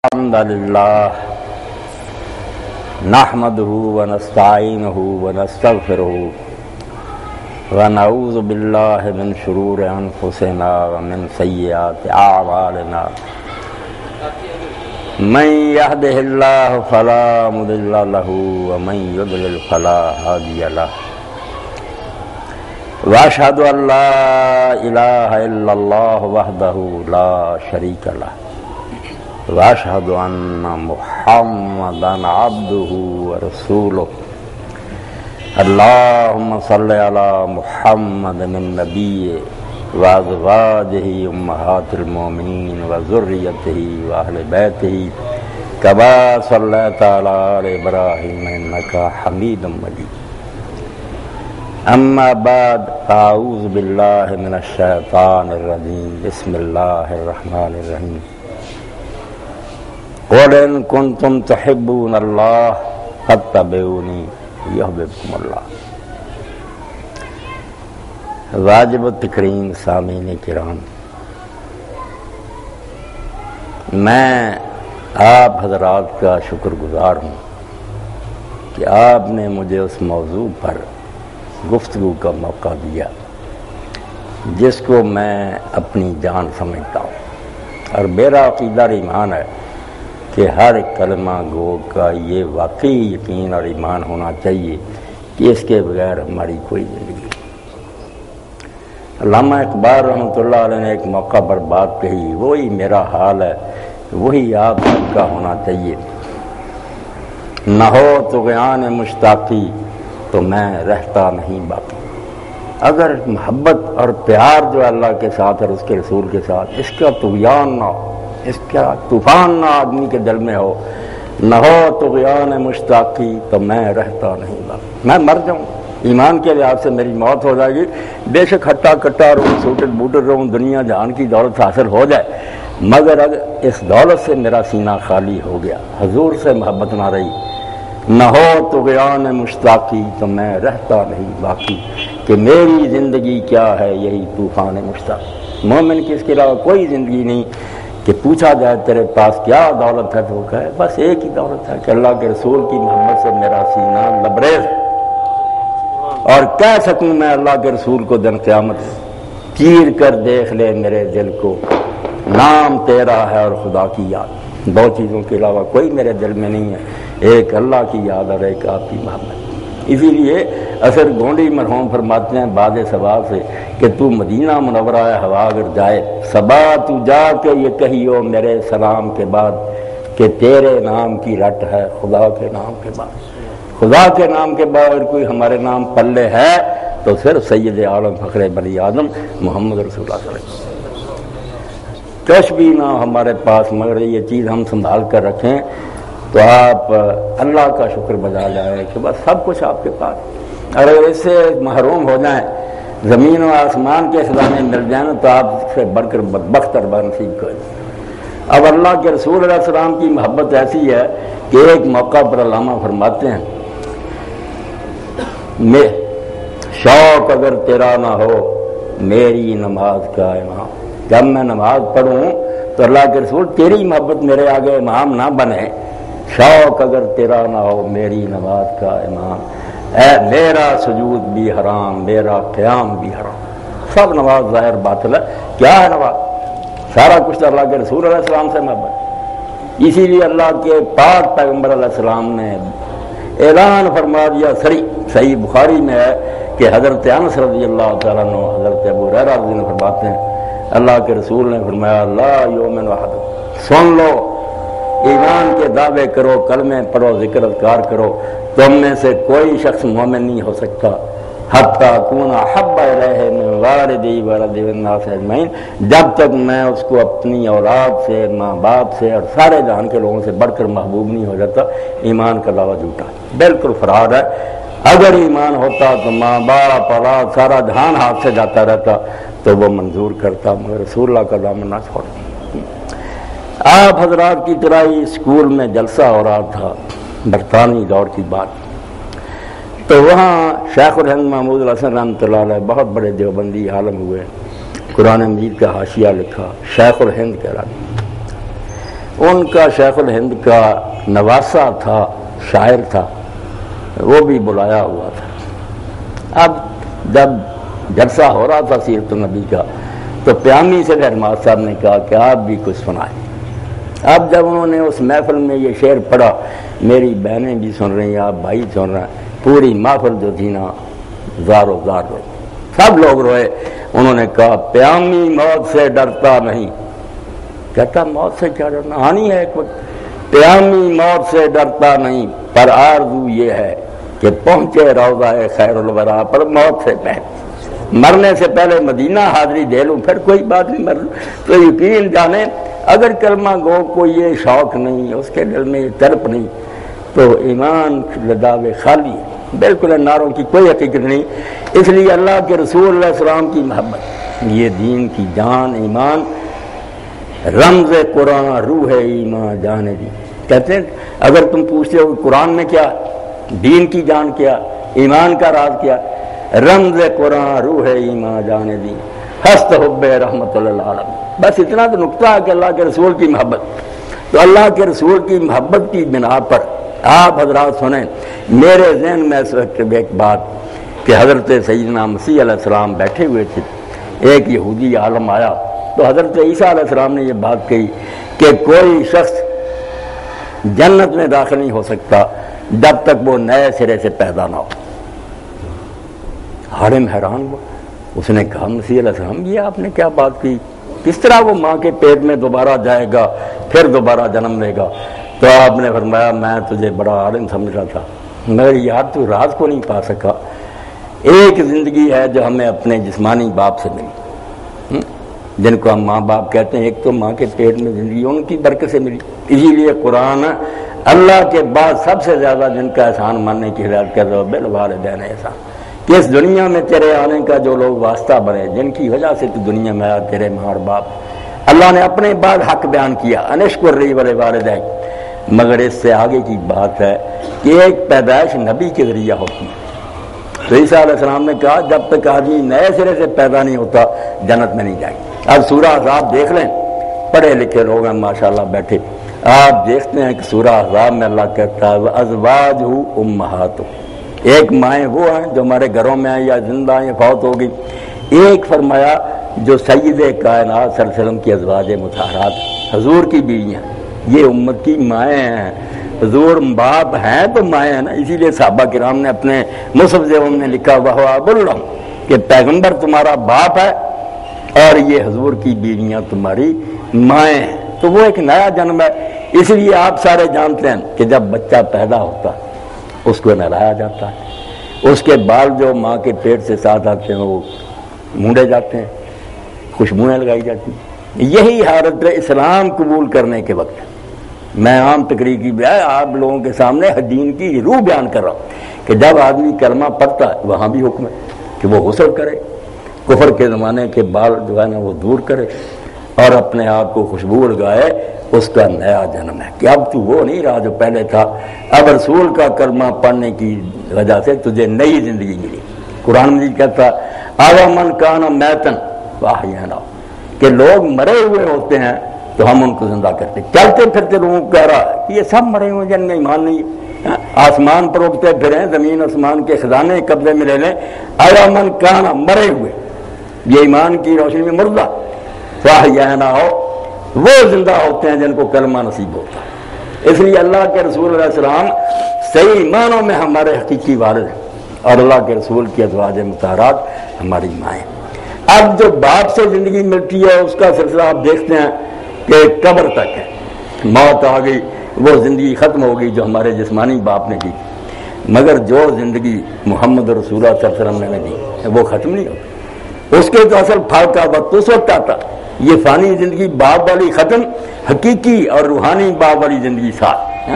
الحمد لله نحمده ونستعينه ونستغفره ونعوذ بالله من شرور أنفسنا ومن سيئات أعمالنا من يهده الله فلا مضل له ومن يضلل فلا هادي له وأشهد أن لا إله إلا الله وحده لا شريك له وأشهد أن محمدا عبده ورسوله اللهم صل على محمد النبي وأزواجه أمهات المؤمنين وذريته وأهل بيته كما صليت على آل إبراهيم إنك حميد مجيد أما بعد أعوذ بالله من الشيطان الرجيم بسم الله الرحمن الرحيم قل إن كنتم تحبون الله فاتبعوني يحببكم الله۔ واجب التکریم سامعین کرام، میں آپ حضرات کا شکر گزار ہوں کہ آپ نے مجھے اس موضوع پر گفتگو کا موقع دیا جس کو میں اپنی جان سمجھتا ہوں، اور میرا عقیدہ اور ایمان ہے کہ ہر کلمہ گو کا یہ واقعی یقین اور ایمان ہونا چاہیے کہ اس کے بغیر ہماری کوئی زندگی نہیں۔ علامہ اقبال رحمۃ اللہ علیہ نے ایک موقع پر بات کہی، وہی میرا حال ہے، وہی آپ سب کا ہونا چاہیے۔ نہ ہو طغیان مشتاقی تو میں رہتا نہیں باقی۔ اگر محبت اور پیار جو اللہ کے ساتھ اور اس کے رسول کے ساتھ، اس کا طغیان نہ ہو، اس کا طوفان نہ آدمی کے دل میں ہو، نہ ہو طغیان مشتاقی تو میں رہتا نہیں باقی۔ میں مر جاؤں، ایمان کے لحاظ سے میری موت ہو جائے گی، بے شک ہٹا کٹا رہوں، سوٹڈ بوٹڈ رہوں، دنیا جہان کی دولت حاصل ہو جائے، مگر اگر اس دولت سے میرا سینہ خالی ہو گیا، حضور سے محبت نہ رہی، نہ ہو طغیان مشتاقی تو میں رہتا نہیں باقی، کہ میری زندگی کیا ہے یہی طوفان مشتاق۔ مومن کی اس کے علاوہ کوئی زندگی نہیں کہ پوچھا جائے تیرے پاس کیا دولت ہے تو وہ کہے بس ایک ہی دولت ہے کہ اللہ کے رسول کی محبت سے میرا سینہ لبریز ہے، اور کہہ سکوں میں اللہ کے رسول کو دن قیامت چیر کر دیکھ لے میرے دل کو، نام تیرا ہے اور خدا کی یاد، دو چیزوں کے علاوہ کوئی میرے دل میں نہیں ہے، ایک اللہ کی یاد اور ایک آپ کی محبت۔ اسی لیے اثر گونڈی مرحوم فرماتے ہیں بعد ثواب سے کہ تو مدینہ منورہ ہوا اگر جائے، صبا تو جا کے یہ کہیو میرے سلام کے بعد کہ تیرے نام کی رٹ ہے خدا کے نام کے بعد۔ خدا کے نام کے بعد اگر کوئی ہمارے نام پلے ہے تو صرف سید عالم فخر بنی آدم محمد رسول اللہ صلی اللہ علیہ وسلم۔ کچھ بھی نہ ہمارے پاس مگر یہ چیز ہم سنبھال کر رکھیں تو آپ اللہ کا شکر بجا جائیں کہ بس سب کچھ آپ کے پاس۔ اگر اس سے محروم ہو جائیں، زمین و آسمان کے خزانے مل جائیں تو آپ سے بڑھ کر بدبخت اور بدنصیب کوئی۔ اب اللہ کے رسول علیہ السلام کی محبت ایسی ہے کہ ایک موقع پر علامہ فرماتے ہیں میں شوق اگر تیرا نہ ہو میری نماز کا امام، جب میں نماز پڑھوں تو اللہ کے رسول تیری محبت میرے آگے امام نہ بنے، شوق اگر تیرا نہ ہو میری نماز کا امام، اے میرا سجود بھی حرام میرا قیام بھی حرام۔ سب نماز ظاہر باطل ہے، کیا ہے نماز؟ سارا کچھ اللہ کے رسول علیہ السلام سے محبت۔ اسی لیے اللہ کے پاک پیغمبر علیہ السلام نے اعلان فرما دیا، صحیح بخاری میں ہے کہ حضرت انس رضی اللہ تعالیٰ عنہ حضرت ابو ہریرہ رضی اللہ عنہ فرماتے ہیں اللہ کے رسول نے فرمایا لا یؤمن احدکم، سن لو، ایمان کے دعوے کرو، کلمے پڑھو، ذکر اذکار کرو، تم میں سے کوئی شخص مومن نہیں ہو سکتا حتی اکون احب الیہ من والدی وولدی والناس اجمعین، جب تک میں اس کو اپنی اولاد سے، ماں باپ سے اور سارے جہان کے لوگوں سے بڑھ کر محبوب نہیں ہو جاتا۔ ایمان کا دعویٰ جھوٹا بالکل فرار ہے۔ اگر ایمان ہوتا تو ماں باپ اولاد سارا جہان ہاتھ سے جاتا رہتا تو وہ منظور کرتا، مگر رسول اللہ کا دامن نہ چھوڑ۔ آپ حضرات کی طرح ہی اسکول میں جلسہ ہو رہا تھا، برطانوی دور کی بات، تو وہاں شیخ الہند محمود الحسن رحمۃ اللہ علیہ بہت بڑے دیوبندی عالم ہوئے، قرآن مجید کا حاشیہ لکھا، شیخ الہند کہلاتے۔ ان کا شیخ الہند کا نواسا تھا، شاعر تھا، وہ بھی بلایا ہوا تھا۔ اب جب جلسہ ہو رہا تھا سیرت النبی کا تو پیامی سے ہیڈماسٹر صاحب نے کہا کہ آپ بھی کچھ سنائیں۔ اب جب انہوں نے اس محفل میں یہ شعر پڑھا، میری بہنیں بھی سن رہی ہیں، آپ بھائی سن رہے ہیں، پوری محفل جو تھی نا زار و زار روئے، سب لوگ روئے۔ انہوں نے کہا پیامی موت سے ڈرتا نہیں۔ کہتا موت سے کیا ڈرنا، آنی ہے ایک وقت۔ پیامی موت سے ڈرتا نہیں، پر آرزو یہ ہے کہ پہنچے روضہ خیر الورا پر موت سے پہلے، مرنے سے پہلے مدینہ حاضری دے لوں، پھر کوئی بات نہیں، مر تو یقین جانے اگر کلمہ گو کو یہ شوق نہیں، اس کے دل میں یہ تڑپ نہیں، تو ایمان لداوے خالی ہے، بالکل ان نعروں کی کوئی حقیقت نہیں۔ اس لیے اللہ کے رسول علیہ السلام کی محبت، یہ دین کی جان، ایمان، رمز قرآن، روح ایمان، جان دی۔ کہتے ہیں اگر تم پوچھتے ہو کہ قرآن میں کیا، دین کی جان کیا، ایمان کا راز کیا، رمز قرآن، روح ایمان، جان دی، ہست حب رحمت للعالمین۔ بس اتنا تو نقطہ ہے کہ اللہ کے رسول کی محبت۔ تو اللہ کے رسول کی محبت کی بنا پر آپ حضرات سنیں، میرے ذہن میں اس وقت ایک بات کہ حضرت سیدنا مسیح علیہ السلام بیٹھے ہوئے تھے، ایک یہودی عالم آیا تو حضرت عیسیٰ علیہ السلام نے یہ بات کہی کہ کوئی شخص جنت میں داخل نہیں ہو سکتا جب تک وہ نئے سرے سے پیدا نہ ہو۔ عالم حیران ہوا، اس نے کہا مسیح علیہ السلام یہ آپ نے کیا بات کی، کس طرح وہ ماں کے پیٹ میں دوبارہ جائے گا پھر دوبارہ جنم لے گا؟ تو آپ نے فرمایا میں تجھے بڑا عالم سمجھ رہا تھا مگر یار تو راز کو نہیں پا سکا۔ ایک زندگی ہے جو ہمیں اپنے جسمانی باپ سے ملی، جن کو ہم ماں باپ کہتے ہیں، ایک تو ماں کے پیٹ میں زندگی ان کی برکت سے ملی۔ اسی لیے قرآن اللہ کے بعد سب سے زیادہ جن کا احسان ماننے کی ہدایت کر رہا ہے بالوالدین احسان، کہ اس دنیا میں تیرے آنے کا جو لوگ واسطہ بنے، جن کی وجہ سے تو دنیا میں آیا، تیرے ماں اور باپ، اللہ نے اپنے بعد حق بیان کیا انشکر لی والدین، مگر اس سے آگے کی بات ہے کہ ایک پیدائش نبی کے ذریعہ ہوتی ہے۔ تو عیسیٰ علیہ السلام نے کہا جب تک آدمی نئے سرے سے پیدا نہیں ہوتا جنت میں نہیں جائے گا۔ اب سورہ احزاب دیکھ لیں، پڑھے لکھے لوگ ہیں ماشاءاللہ بیٹھے، آپ دیکھتے ہیں کہ سورہ احزاب میں اللہ کہتا ہے وَأَزْوَاجُهُ أُمَّهَاتُهُمْ، ایک مائیں وہ ہیں جو ہمارے گھروں میں ہیں یا زندہ ہیں فوت ہو گئی، ایک فرمایا جو سید کائنات صلی اللہ علیہ وسلم کی ازواج مطہرات حضور کی بیویاں، یہ امت کی مائیں ہیں، حضور باپ ہیں تو مائیں ہیں نا، اسی لیے صحابہ کرام نے اپنے مصحف میں لکھا وَهُوَ أَبُو لَهُمْ کہ پیغمبر تمہارا باپ ہے اور یہ حضور کی بیویاں تمہاری مائیں ہیں۔ تو وہ ایک نیا جنم ہے، اس لیے آپ سارے جانتے ہیں کہ جب بچہ پیدا ہوتا ہے اس کو نہلایا جاتا ہے، اس کے بال جو ماں کے پیٹ سے ساتھ آتے ہیں وہ مونڈے جاتے ہیں، خوشبوئیں لگائی جاتی ہیں۔ یہی حالت اسلام قبول کرنے کے وقت میں عام تقریر کی بجائے آپ لوگوں کے سامنے دین کی روح بیان کر رہا ہوں کہ جب آدمی کلمہ پڑھتا ہے وہاں بھی حکم ہے کہ وہ غسل کرے، کفر کے زمانے کے بال جو ہے نا وہ دور کرے اور اپنے آپ کو خوشبو لگائے، اس کا نیا جنم ہے کہ اب تو وہ نہیں رہا جو پہلے تھا، اب رسول کا کلمہ پڑھنے کی وجہ سے تجھے نئی زندگی ملی۔ قرآن مجید کہتا اَوَمَنْ كَانَ مَيْتًا فَأَحْيَيْنَاهُ کہ لوگ مرے ہوئے ہوتے ہیں تو ہم ان کو زندہ کرتے، چلتے پھرتے لوگوں کو کہہ رہا ہے کہ یہ سب مرے ہوئے جن میں ایمان نہیں ہے، آسمان پر اٹھتے پھریں، زمین آسمان کے خزانے قبضے میں لے لیں، اَوَمَنْ كَانَ مرے ہوئے، یہ ایمان کی روشنی میں مردہ، فَأَحْيَيْنَاهُ وہ زندہ ہوتے ہیں جن کو کلمہ نصیب ہوتا ہے۔ اس لیے اللہ کے رسول علیہ السلام صحیح معنوں میں ہمارے حقیقی والد ہیں اور اللہ کے رسول کی ازواج مطہرات ہماری مائیں۔ اب جو باپ سے زندگی ملتی ہے اس کا سلسلہ آپ دیکھتے ہیں کہ قبر تک ہے، موت آ گئی وہ زندگی ختم ہو گئی جو ہمارے جسمانی باپ نے دی، مگر جو زندگی محمد رسول اللہ صلی اللہ علیہ وسلم نے دی وہ ختم نہیں ہوتی، اس کے تو اصل پھل کا وقت اس وقت آتا، یہ فانی زندگی باپ والی ختم، حقیقی اور روحانی باپ والی زندگی ساتھ۔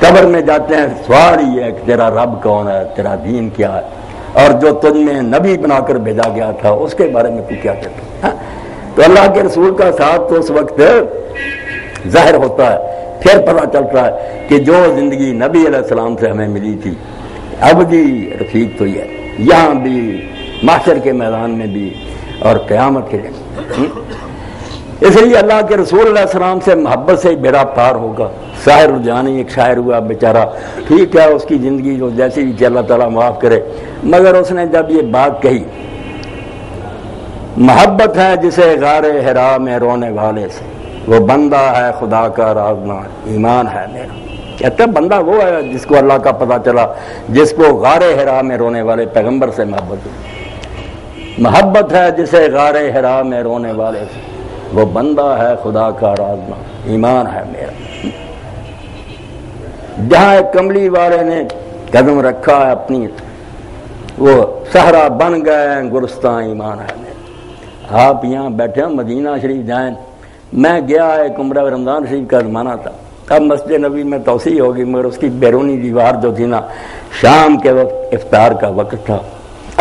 قبر میں جاتے ہیں سوال یہ ہے کہ تیرا رب کون ہے، تیرا دین کیا ہے، اور جو تجھ میں نبی بنا کر بھیجا گیا تھا اس کے بارے میں تو کیا کہتا ہے۔ تو اللہ کے رسول کا ساتھ تو اس وقت ظاہر ہوتا ہے، پھر پتہ چلتا ہے کہ جو زندگی نبی علیہ السلام سے ہمیں ملی تھی ابدی رفیق تو یہ ہے، یہاں بھی، محشر کے میدان میں بھی اور قیامت کے دن۔ اس لیے اللہ کے رسول علیہ السلام سے محبت سے ہی بیڑا پار ہوگا۔ ساحر جانی ایک شاعر ہوا بیچارہ، ٹھیک ہے اس کی زندگی جو جیسی بھی اللہ تعالیٰ معاف کرے، مگر اس نے جب یہ بات کہی، محبت ہے جسے غار حرا میں رونے والے سے، وہ بندہ ہے خدا کا رازداں، ایمان ہے میرا۔ کہتا ہے بندہ وہ ہے جس کو اللہ کا پتہ چلا، جس کو غار حرا میں رونے والے پیغمبر سے محبت ہوئی۔ محبت ہے جسے غار حرا میں رونے والے سے، وہ بندہ ہے خدا کا رازداں، ایمان ہے میرا۔ جہاں ایک کملی والے نے قدم رکھا ہے اپنی، وہ صحرا بن گئے گلستان، ایمان ہے میرا۔ آپ یہاں بیٹھے ہیں، مدینہ شریف جائیں، میں گیا ایک عمرہ رمضان شریف کا زمانہ تھا، اب مسجد نبی میں توسیع ہوگی، مگر اس کی بیرونی دیوار جو تھی نا، شام کے وقت افطار کا وقت تھا،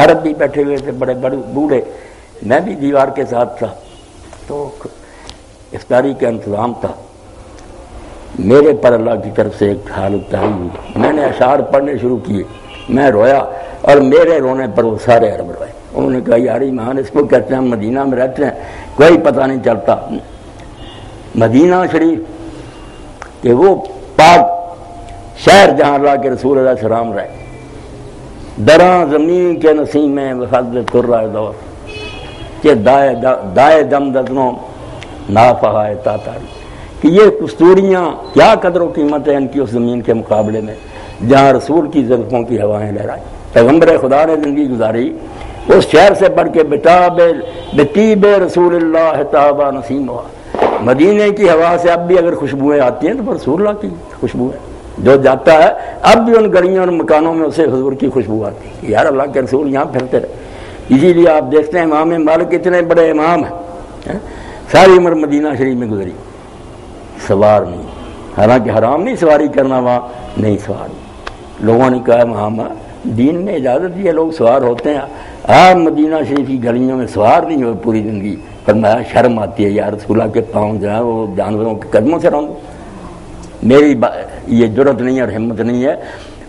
عرب بھی بیٹھے ہوئے تھے بڑے بڑے بوڑھے، میں بھی دیوار کے ساتھ تھا، تو افطاری کا انتظام تھا۔ میرے پر اللہ کی طرف سے ایک حالت طاری ہوئی، میں نے اشعار پڑھنے شروع کیے، میں رویا اور میرے رونے پر وہ سارے عرب روئے۔ انہوں نے کہا یار ایمان اس کو کہتے ہیں، ہم مدینہ میں رہتے ہیں کوئی پتہ نہیں چلتا، مدینہ شریف کہ وہ پاک شہر جہاں اللہ کے رسول علیہ السلام رہے، دراں زمین کے نسیم میں وفضل ترہ دور کہ دائے دم ددنوں نافہائے تاتاری، کہ یہ کستوریاں کیا قدر و قیمت ہے ان کی اس زمین کے مقابلے میں جہاں رسول کی زلفوں کی ہوائیں لہرائیں۔ پیغمبر خدا نے زندگی گزاری اس شہر سے بڑھ کے بطیب رسول اللہ تابا نسیم ہوا۔ مدینے کی ہوا سے اب بھی اگر خوشبوئیں آتی ہیں تو رسول اللہ کی خوشبو ہے، جو جاتا ہے اب بھی ان گلیوں اور مکانوں میں اسے حضور کی خوشبو آتی ہے، یار اللہ کے رسول یہاں پھرتے رہے۔ اسی لیے آپ دیکھتے ہیں امام مالک اتنے بڑے امام ہیں، ساری عمر مدینہ شریف میں گزری، سوار نہیں، حالانکہ حرام نہیں سواری کرنا، وہاں نہیں سوار نہیں۔ لوگوں نے کہا وہاں دین میں اجازت دی ہے، لوگ سوار ہوتے ہیں، آپ مدینہ شریف کی گلیوں میں سوار نہیں ہوئے پوری زندگی۔ فرمایا شرم آتی ہے یار، رسول اللہ کے پاؤں جو ہے وہ جانوروں کے قدموں سے رہوں، میری یہ جرت نہیں ہے اور ہمت نہیں ہے۔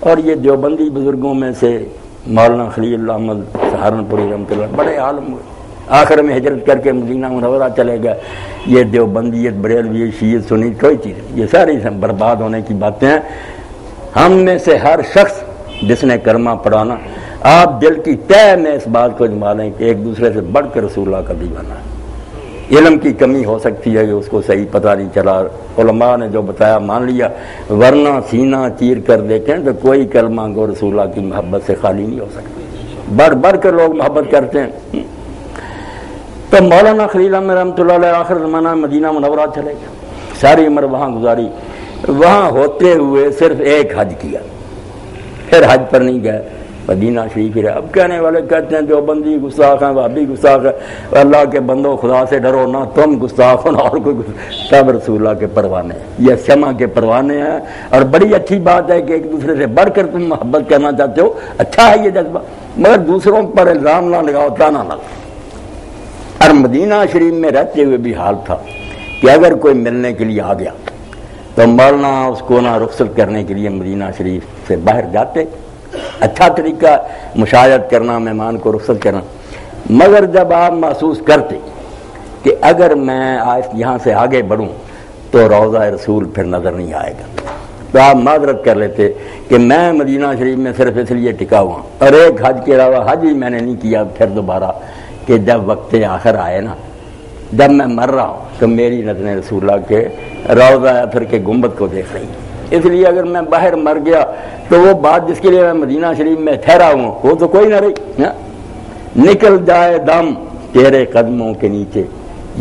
اور یہ دیوبندی بزرگوں میں سے مولانا خلیل اللہ احمد سہارنپوری رحمۃ اللہ بڑے عالم ہوئے، آخر میں ہجرت کر کے مدینہ منورہ چلے گئے۔ یہ دیوبندیت، بریلوی، شیعت، سنی کوئی چیز، یہ ساری برباد ہونے کی باتیں ہیں۔ ہم میں سے ہر شخص جس نے کلمہ پڑھانا، آپ دل کی تہ میں اس بات کو جما لیں کہ ایک دوسرے سے بڑھ کر رسول اللہ کا دیوانہ ہے۔ علم کی کمی ہو سکتی ہے کہ اس کو صحیح پتہ نہیں چلا، علماء نے جو بتایا مان لیا، ورنہ سینہ چیر کر دیکھیں تو کوئی کلمہ گو رسول اللہ کی محبت سے خالی نہیں ہو سکتا، بڑھ بڑھ کر لوگ محبت کرتے ہیں۔ تو مولانا خلیل احمد رحمۃ اللہ علیہ آخر زمانہ مدینہ منورہ چلے گئے، ساری عمر وہاں گزاری، وہاں ہوتے ہوئے صرف ایک حج کیا، پھر حج پر نہیں گئے، مدینہ شریف ہی رہے۔ اب کہنے والے کہتے ہیں دیوبندی گستاخ ہیں، وہابی گستاخ ہے، اللہ کے بندو خدا سے ڈرو، نہ تم گستاخ ہو نہ اور کوئی، سب رسول اللہ کے پروانے ہیں، یہ شمع کے پروانے ہیں۔ اور بڑی اچھی بات ہے کہ ایک دوسرے سے بڑھ کر تم محبت کرنا چاہتے ہو، اچھا ہے یہ جذبہ، مگر دوسروں پر الزام نہ لگاؤ، تانا نہ لگاؤ۔ اور مدینہ شریف میں رہتے ہوئے بھی حال تھا کہ اگر کوئی ملنے کے لیے آ گیا تو مولانا اس کو نہ رخصت کرنے کے لیے مدینہ شریف سے باہر جاتے، اچھا طریقہ مشاہدت کرنا، مہمان کو رخصت کرنا۔ مگر جب آپ محسوس کرتے کہ اگر میں یہاں سے آگے بڑھوں تو روضہ رسول پھر نظر نہیں آئے گا، تو آپ معذرت کر لیتے کہ میں مدینہ شریف میں صرف اس لیے ٹکا ہوا اور ایک حج کے علاوہ حج ہی میں نے نہیں کیا پھر دوبارہ، کہ جب وقت آخر آئے نا، جب میں مر رہا ہوں تو میری نظریں رسول اللہ کے روضہ اثر کے گنبد کو دیکھ رہی ہیں۔ اس لیے اگر میں باہر مر گیا تو وہ بات جس کے لیے میں مدینہ شریف میں ٹھہرا ہوں وہ تو کوئی نہ رہی۔ نکل جائے دم تیرے قدموں کے نیچے،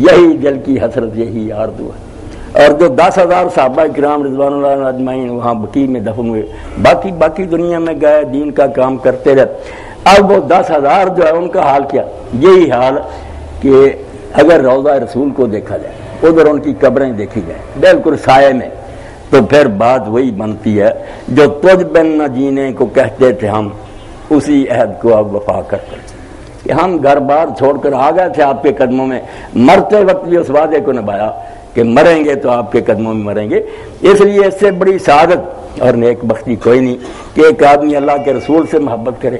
یہی دل کی حسرت، یہی آرزو ہے۔ اور جو 10,000 صحابہ کرام رضوان اللہ اجمعین وہاں بقیع میں دفن ہوئے، باقی دنیا میں گئے، دین کا کام کرتے رہے، اب وہ 10,000 جو ہے ان کا حال کیا؟ یہی حال کہ اگر روضہ رسول کو دیکھا جائے، ادھر ان کی قبریں دیکھی جائیں بالکل سائے میں، تو پھر بات وہی بنتی ہے جو تجھ بن نہ جینے کو کہتے تھے ہم، اسی عہد کو اب وفا کرتے کہ ہم گھر بار چھوڑ کر آ گئے تھے آپ کے قدموں میں، مرتے وقت بھی اس وعدے کو نبھایا کہ مریں گے تو آپ کے قدموں میں مریں گے۔ اس لیے اس سے بڑی سعادت اور نیک بختی کوئی نہیں کہ ایک آدمی اللہ کے رسول سے محبت کرے۔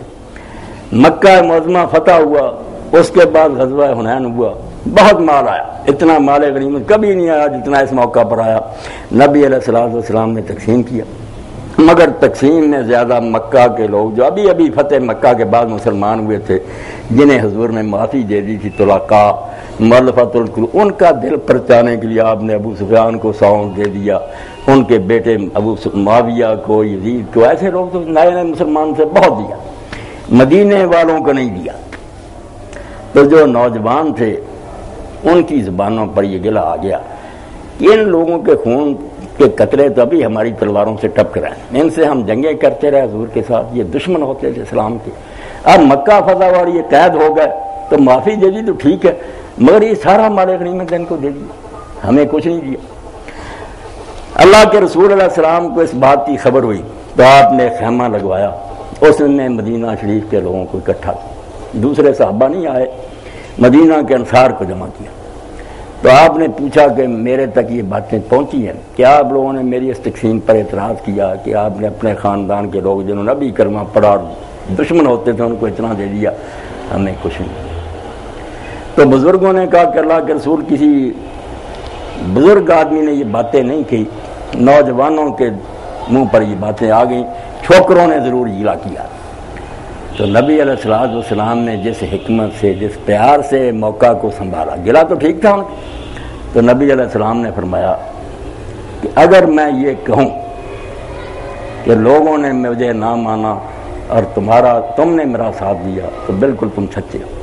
مکہ معظمہ فتح ہوا، اس کے بعد غزوہ حنین ہوا، بہت مال آیا، اتنا مال غنیمت کبھی نہیں آیا جتنا اس موقع پر آیا۔ نبی علیہ الصلوۃ والسلام نے تقسیم کیا، مگر تقسیم میں زیادہ مکہ کے لوگ جو ابھی ابھی فتح مکہ کے بعد مسلمان ہوئے تھے، جنہیں حضور نے معافی دے دی تھی، طلقاء، مؤلفۃ القلوب، ان کا دل پرچانے کے لیے آپ نے ابو سفیان کو ساؤنڈ دے دیا، ان کے بیٹے ابو معاویہ کو، یزید کو، ایسے لوگ تو نئے نئے مسلمان سے بہت دیا، مدینے والوں کو نہیں دیا۔ تو جو نوجوان تھے ان کی زبانوں پر یہ گلہ آ گیا کہ ان لوگوں کے خون کے قطرے تو ابھی ہماری تلواروں سے ٹپک رہے ہیں، ان سے ہم جنگیں کرتے رہے حضور کے ساتھ، یہ دشمن ہوتے تھے اسلام کے، اب مکہ فتح اور یہ قید ہو گئے تو معافی دے دی تو ٹھیک ہے، مگر یہ سارا مال غنیمت ان کو دے دیا، ہمیں کچھ نہیں دیا۔ اللہ کے رسول علیہ السلام کو اس بات کی خبر ہوئی تو آپ نے خیمہ لگوایا، اس نے مدینہ شریف کے لوگوں کو اکٹھا کیا، دوسرے صحابہ نہیں آئے، مدینہ کے انصار کو جمع کیا۔ تو آپ نے پوچھا کہ میرے تک یہ باتیں پہنچی ہیں، کیا آپ لوگوں نے میری اس تقسیم پر اعتراض کیا کہ آپ نے اپنے خاندان کے لوگ جنہوں نے ابھی کلمہ پڑھا دشمن ہوتے تھے ان کو اتنا دے دیا، ہمیں کچھ نہیں۔ تو بزرگوں نے کہا کہ اللہ کے رسول کسی بزرگ آدمی نے یہ باتیں نہیں کی، نوجوانوں کے منہ پر یہ باتیں آ گئیں، چھوکروں نے ضرور گیلا کیا۔ تو نبی علیہ الصلوۃ والسلام نے جس حکمت سے، جس پیار سے موقع کو سنبھالا، گلا تو ٹھیک تھا ان کا، تو نبی علیہ السلام نے فرمایا کہ اگر میں یہ کہوں کہ لوگوں نے مجھے نہ مانا اور تم نے میرا ساتھ دیا تو بالکل تم سچے ہو،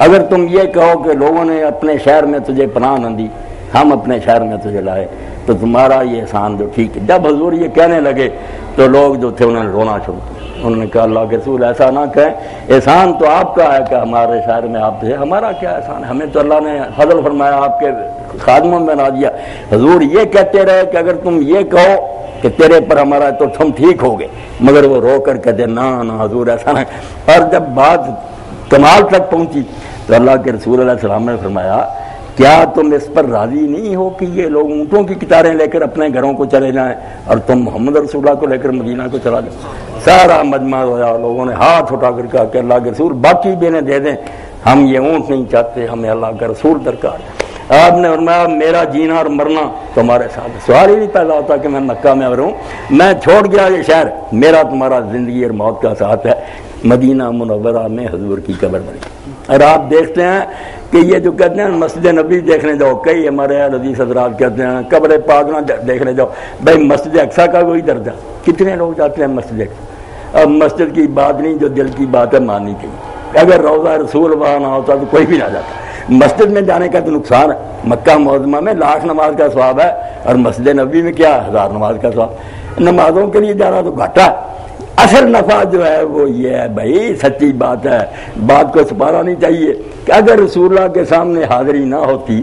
اگر تم یہ کہو کہ لوگوں نے اپنے شہر میں تجھے پناہ نہ دی، ہم اپنے شہر میں تجھے لائے، تو تمہارا یہ احسان جو ٹھیک ہے۔ جب حضور یہ کہنے لگے تو لوگ جو تھے انہوں نے رونا شروع کیا، انہوں نے کہا اللہ کے رسول ایسا نہ کہیں، احسان تو آپ کا ہے کہ ہمارے شہر میں آپ تھے، ہمارا کیا احسان ہے، ہمیں تو اللہ نے فضل فرمایا، آپ کے خادموں میں بنا دیا۔ حضور یہ کہتے رہے کہ اگر تم یہ کہو کہ تیرے پر ہمارا تو تم ٹھیک ہو گے، مگر وہ رو کر کہتے نہ حضور ایسا نہ۔ اور جب بات کمال تک پہنچی تو اللہ کے رسول علیہ السلام نے فرمایا کیا تم اس پر راضی نہیں ہو کہ یہ لوگ اونٹوں کی قطاریں لے کر اپنے گھروں کو چلے جائیں اور تم محمد رسول اللہ کو لے کر مدینہ کو چلا جاؤ؟ سارا مجمع ہوا، لوگوں نے ہاتھ اٹھا کر کہا کہ اللہ کے رسول باقی بھی انہیں دے دیں، ہم یہ اونٹ نہیں چاہتے، ہمیں اللہ کا رسول درکار ہے۔ آپ نے فرمایا میرا جینا اور مرنا تمہارے ساتھ، سوال ہی نہیں پیدا ہوتا کہ میں مکہ میں رہوں، میں چھوڑ گیا یہ شہر، میرا تمہارا زندگی اور موت کا ساتھ ہے۔ مدینہ منورہ میں حضور کی قبر بنی، اور آپ دیکھتے ہیں کہ یہ جو کہتے ہیں مسجد نبی دیکھنے جاؤ، کئی ہمارے حدیث حضرات کہتے ہیں قبر پاک نہ دیکھنے جاؤ، بھائی مسجد اقصیٰ کا کوئی درجہ، کتنے لوگ جاتے ہیں مسجد اقصیٰ؟ اب مسجد کی بات نہیں، جو دل کی بات ہے ماننی چاہیے، اگر روضہ رسول وہاں نہ ہوتا تو کوئی بھی نہ جاتا۔ مسجد میں جانے کا تو نقصان ہے، مکہ معظمہ میں 1,00,000 نماز کا ثواب ہے اور مسجد نبی میں کیا 1000 نماز کا ثواب، نمازوں کے لیے جانا تو گھاٹا ہے۔ اصل نفع جو ہے وہ یہ ہے بھائی، سچی بات ہے، بات کو چھپانا نہیں چاہیے کہ اگر رسول اللہ کے سامنے حاضری نہ ہوتی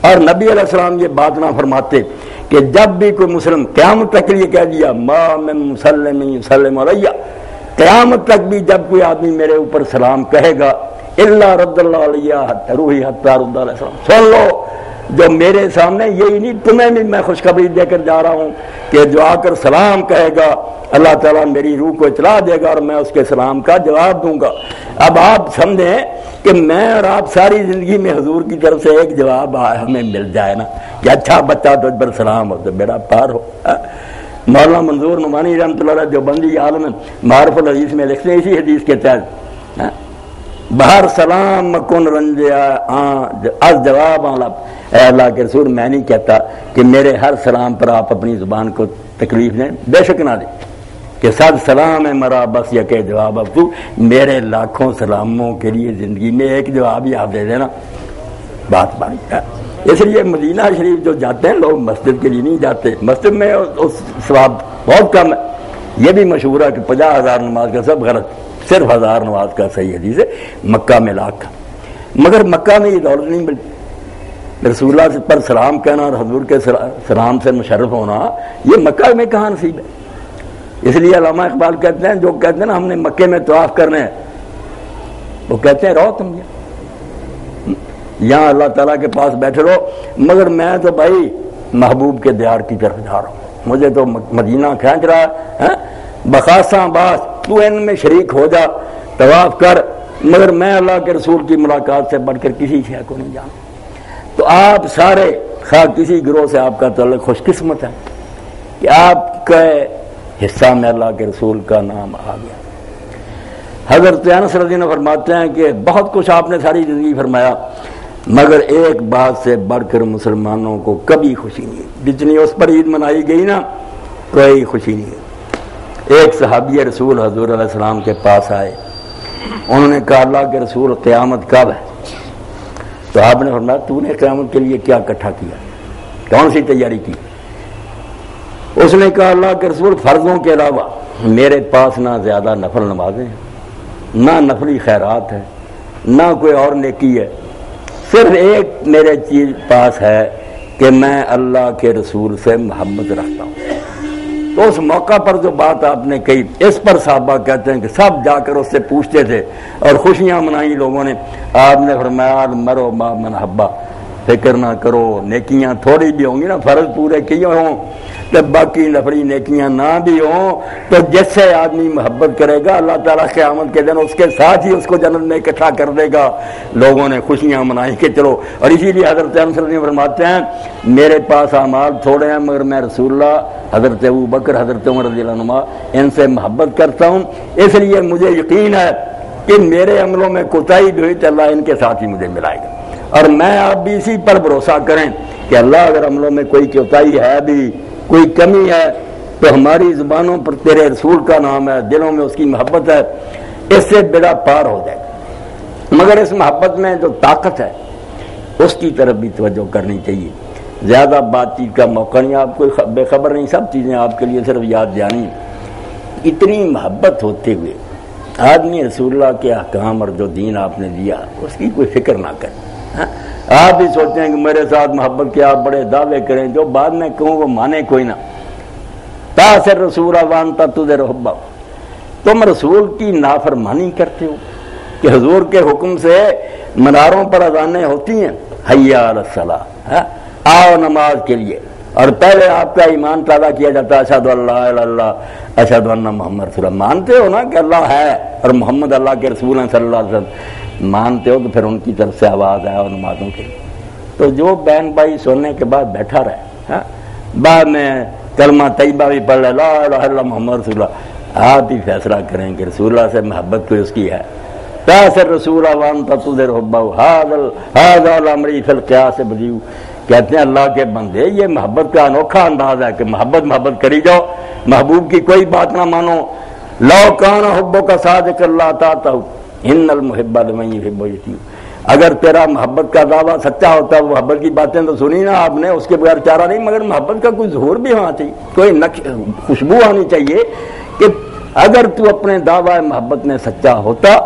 اور نبی علیہ السلام یہ بات نہ فرماتے کہ جب بھی کوئی مسلم قیامت تک یہ کہہ دیا ما من مسلم یسلم علیہ، قیامت تک بھی جب کوئی آدمی میرے اوپر سلام کہے گا الا رد اللہ علیہ روحی حتی رد علیہ السلام، سن لو جو میرے سامنے، یہی نہیں تمہیں بھی میں خوشخبری دے کر جا رہا ہوں کہ جو آ کر سلام کہے گا اللہ تعالیٰ میری روح کو اطلاع دے گا اور میں اس کے سلام کا جواب دوں گا۔ اب آپ سمجھیں کہ میں اور آپ ساری زندگی میں حضور کی طرف سے ایک جواب ہمیں مل جائے نا کہ اچھا بچہ تجھ پر سلام ہو تو بیڑا پار ہو۔ مولانا منظور نعمانی رحمۃ اللہ علیہ دیوبندی عالم معارف الحدیث میں لکھتے ہیں اسی حدیث کے تحت بہر سلام مکن رنجیا از جواب آلب، اے اللہ کے رسول میں نہیں کہتا کہ میرے ہر سلام پر آپ اپنی زبان کو تکلیف دیں، بے شک نہ دیں کہ صد سلام ہے مرا بس یا کہ جواب اب تو، میرے لاکھوں سلاموں کے لیے زندگی میں ایک جواب ہی آپ دے دینا، بات بن ہے۔ اس لیے مدینہ شریف جو جاتے ہیں لوگ مسجد کے لیے نہیں جاتے، مسجد میں اس ثواب بہت کم ہے۔ یہ بھی مشہور ہے کہ 50,000 نماز کا سب غلط، صرف 1000 نماز کا صحیح حدیث ہے، مکہ میں لاکھ کا، مگر مکہ میں یہ دولت نہیں ملتی۔ رسول اللہ پر سلام کہنا اور حضور کے سلام سے مشرف ہونا یہ مکہ میں کہاں نصیب ہے؟ اس لیے علامہ اقبال کہتے ہیں جو کہتے ہیں نا ہم نے مکے میں طواف کرنے ہیں، وہ کہتے ہیں رہو تم یہاں اللہ تعالیٰ کے پاس بیٹھے رہو، مگر میں تو بھائی محبوب کے دیار کی طرف جا رہا ہوں، مجھے تو مدینہ کھینچ رہا ہے، بخاصہ باس تو ان میں شریک ہو جا، طواف کر، مگر میں اللہ کے رسول کی ملاقات سے بڑھ کر کسی شے کو نہیں جانتا۔ تو آپ سارے خواہ کسی گروہ سے آپ کا تعلق خوش قسمت ہے کہ آپ کا حصہ میں اللہ کے رسول کا نام آ گیا۔ حضرت انس رضی اللہ عنہ فرماتے ہیں کہ بہت کچھ آپ نے ساری زندگی فرمایا، مگر ایک بات سے بڑھ کر مسلمانوں کو کبھی خوشی نہیں ہے، جتنی اس پر عید منائی گئی نا کوئی خوشی نہیں ہے۔ ایک صحابی رسول حضور علیہ السلام کے پاس آئے، انہوں نے کہا اللہ کے رسول قیامت کب ہے؟ تو آپ نے فرمایا تو نے قیامت کے لیے کیا اکٹھا کیا، کون سی تیاری کی؟ اس نے کہا اللہ کے رسول فرضوں کے علاوہ میرے پاس نہ زیادہ نفل نمازیں ہیں، نہ نفلی خیرات ہے، نہ کوئی اور نیکی ہے، صرف ایک میرے چیز پاس ہے کہ میں اللہ کے رسول سے محبت رکھتا ہوں۔ تو اس موقع پر جو بات آپ نے کہی، اس پر صحابہ کہتے ہیں کہ سب جا کر اس سے پوچھتے تھے اور خوشیاں منائی لوگوں نے۔ آپ نے فرمایا مرو ما من حبا، فکر نہ کرو، نیکیاں تھوڑی بھی ہوں گی نا، فرض پورے کیے ہوں تو باقی نفلی نیکیاں نہ بھی ہوں، تو جس سے آدمی محبت کرے گا اللہ تعالیٰ قیامت کے دن اس کے ساتھ ہی اس کو جنت میں اکٹھا کر دے گا۔ لوگوں نے خوشیاں منائی کہ چلو، اور اسی لیے حضرت انس رضی اللہ عنہ فرماتے ہیں میرے پاس اعمال تھوڑے ہیں مگر میں رسول اللہ، حضرت ابوبکر، حضرت عمر رضی اللہ عنہ ان سے محبت کرتا ہوں، اس لیے مجھے یقین ہے کہ میرے عملوں میں کوتاہی بھی ہوئی تو اللہ ان کے ساتھ ہی مجھے ملائے گا۔ اور میں آپ بھی اسی پر بھروسہ کریں کہ اللہ اگر عملوں میں کوئی کوتاہی ہے بھی، کوئی کمی ہے، تو ہماری زبانوں پر تیرے رسول کا نام ہے، دلوں میں اس کی محبت ہے، اس سے بیڑا پار ہو جائے گا۔ مگر اس محبت میں جو طاقت ہے اس کی طرف بھی توجہ کرنی چاہیے۔ زیادہ بات چیت کا موقع نہیں، آپ کوئی بے خبر نہیں، سب چیزیں آپ کے لیے صرف یاد جانی۔ اتنی محبت ہوتے ہوئے آدمی رسول اللہ کے احکام اور جو دین آپ نے دیا اس کی کوئی فکر نہ کرے۔ آپ بھی سوچتے ہیں کہ میرے ساتھ محبت کے آپ بڑے دعوے کریں، جو بعد میں کہوں وہ مانے کوئی نہ۔ تاثر رسول وانتا تجھے رحبا، تم رسول کی نافرمانی کرتے ہو کہ حضور کے حکم سے مناروں پر اذانیں ہوتی ہیں، حیا علی الصلاۃ، آؤ نماز کے لیے، اور پہلے آپ کا ایمان تازہ کیا جاتا ہے اشہد ان لا الہ الا اللہ اشہد ان محمد رسول اللہ۔ مانتے ہو نا کہ اللہ ہے اور محمد اللہ کے رسول ہیں صلی اللہ علیہ وسلم، مانتے ہو کہ پھر ان کی طرف سے آواز آئے اور نمازوں کے لیے۔ تو جو بہن بھائی سننے کے بعد بیٹھا رہے، بعد میں کلمہ طیبہ بھی پڑھ لے لا الہ الا اللہ محمد رسول اللہ، آپ ہی فیصلہ کریں کہ رسول اللہ سے محبت کوئی اس کی ہے۔ تاثر رسول وانت تظہر حبہ ھذا الامر فی القیاس بدیع، کہتے ہیں اللہ کے بندے یہ محبت کا انوکھا انداز ہے کہ محبت کری جاؤ، محبوب کی کوئی بات نہ مانو۔ لو کان حبک صادقا لا تعتہ ان المحب لمن یحب یطیع، اگر تیرا محبت کا دعویٰ سچا ہوتا ہے، وہ محبت کی باتیں تو سنی نا آپ نے، اس کے بغیر چارہ نہیں، مگر محبت کا کوئی ظہور بھی ہونا چاہیے، کوئی خوشبو آنی چاہیے کہ اگر تو اپنے دعویٰ محبت میں سچا ہوتا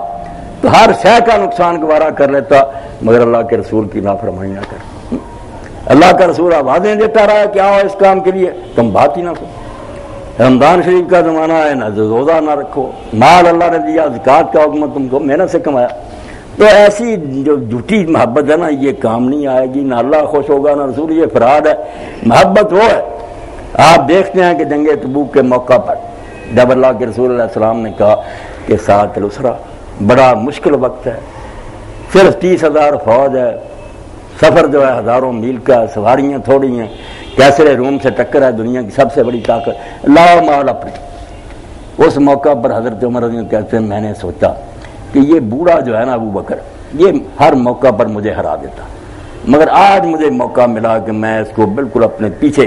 تو ہر شے کا نقصان گوارا کر لیتا، مگر اللہ کے رسول کی نافرمانی نہ کر۔ اللہ کا رسول آوازیں دیتا رہا کہ آؤ اس کام کے لیے، تم بات ہی نہ کرو۔ رمضان شریف کا زمانہ ہے، نہ روزہ نہ رکھو، مال اللہ نے دیا، زکوٰۃ کا حکم تم کو محنت سے کمایا، تو ایسی جو جھوٹی محبت ہے نا یہ کام نہیں آئے گی، نہ اللہ خوش ہوگا نہ رسول۔ یہ فراد ہے، محبت وہ ہے۔ آپ دیکھتے ہیں کہ جنگ تبوک کے موقع پر جب اللہ کے رسول علیہ السلام نے کہا کہ ساعۃ العسرہ بڑا مشکل وقت ہے، صرف 30,000 فوج ہے، سفر جو ہے ہزاروں میل کا، سواریاں تھوڑی ہیں، کیسر روم سے ٹکر ہے، دنیا کی سب سے بڑی طاقت، لا مال اپنی۔ اس موقع پر حضرت عمر رضی اللہ عنہ کہتے ہیں میں نے سوچا کہ یہ بوڑھا جو ہے نا ابو بکر، یہ ہر موقع پر مجھے ہرا دیتا، مگر آج مجھے موقع ملا کہ میں اس کو بالکل اپنے پیچھے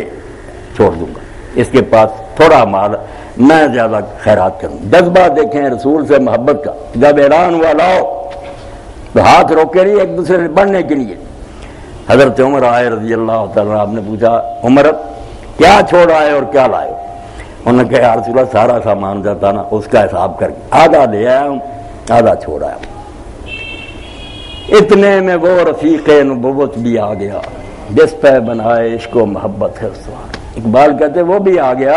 چھوڑ دوں گا، اس کے پاس تھوڑا مال، میں زیادہ خیرات کروں۔ جذبہ دیکھیں رسول سے محبت کا، جب اعلان ہوا لاؤ تو ہاتھ روکے نہیں ایک دوسرے سے بڑھنے کے لیے۔ حضرت عمر آئے رضی اللہ تعالیٰ، آپ نے پوچھا عمر کیا چھوڑ آئے اور کیا لائے؟ انہوں نے کہا یا رسول اللہ سارا سامان جاتا نا اس کا حساب کر کے آدھا لے آیا ہوں، آدھا چھوڑ آیا ہوں۔ اتنے میں وہ رفیق نبوت بھی آ گیا جس پہ بنائے عشق و محبت ہے استوار۔ اقبال کہتے وہ بھی آ گیا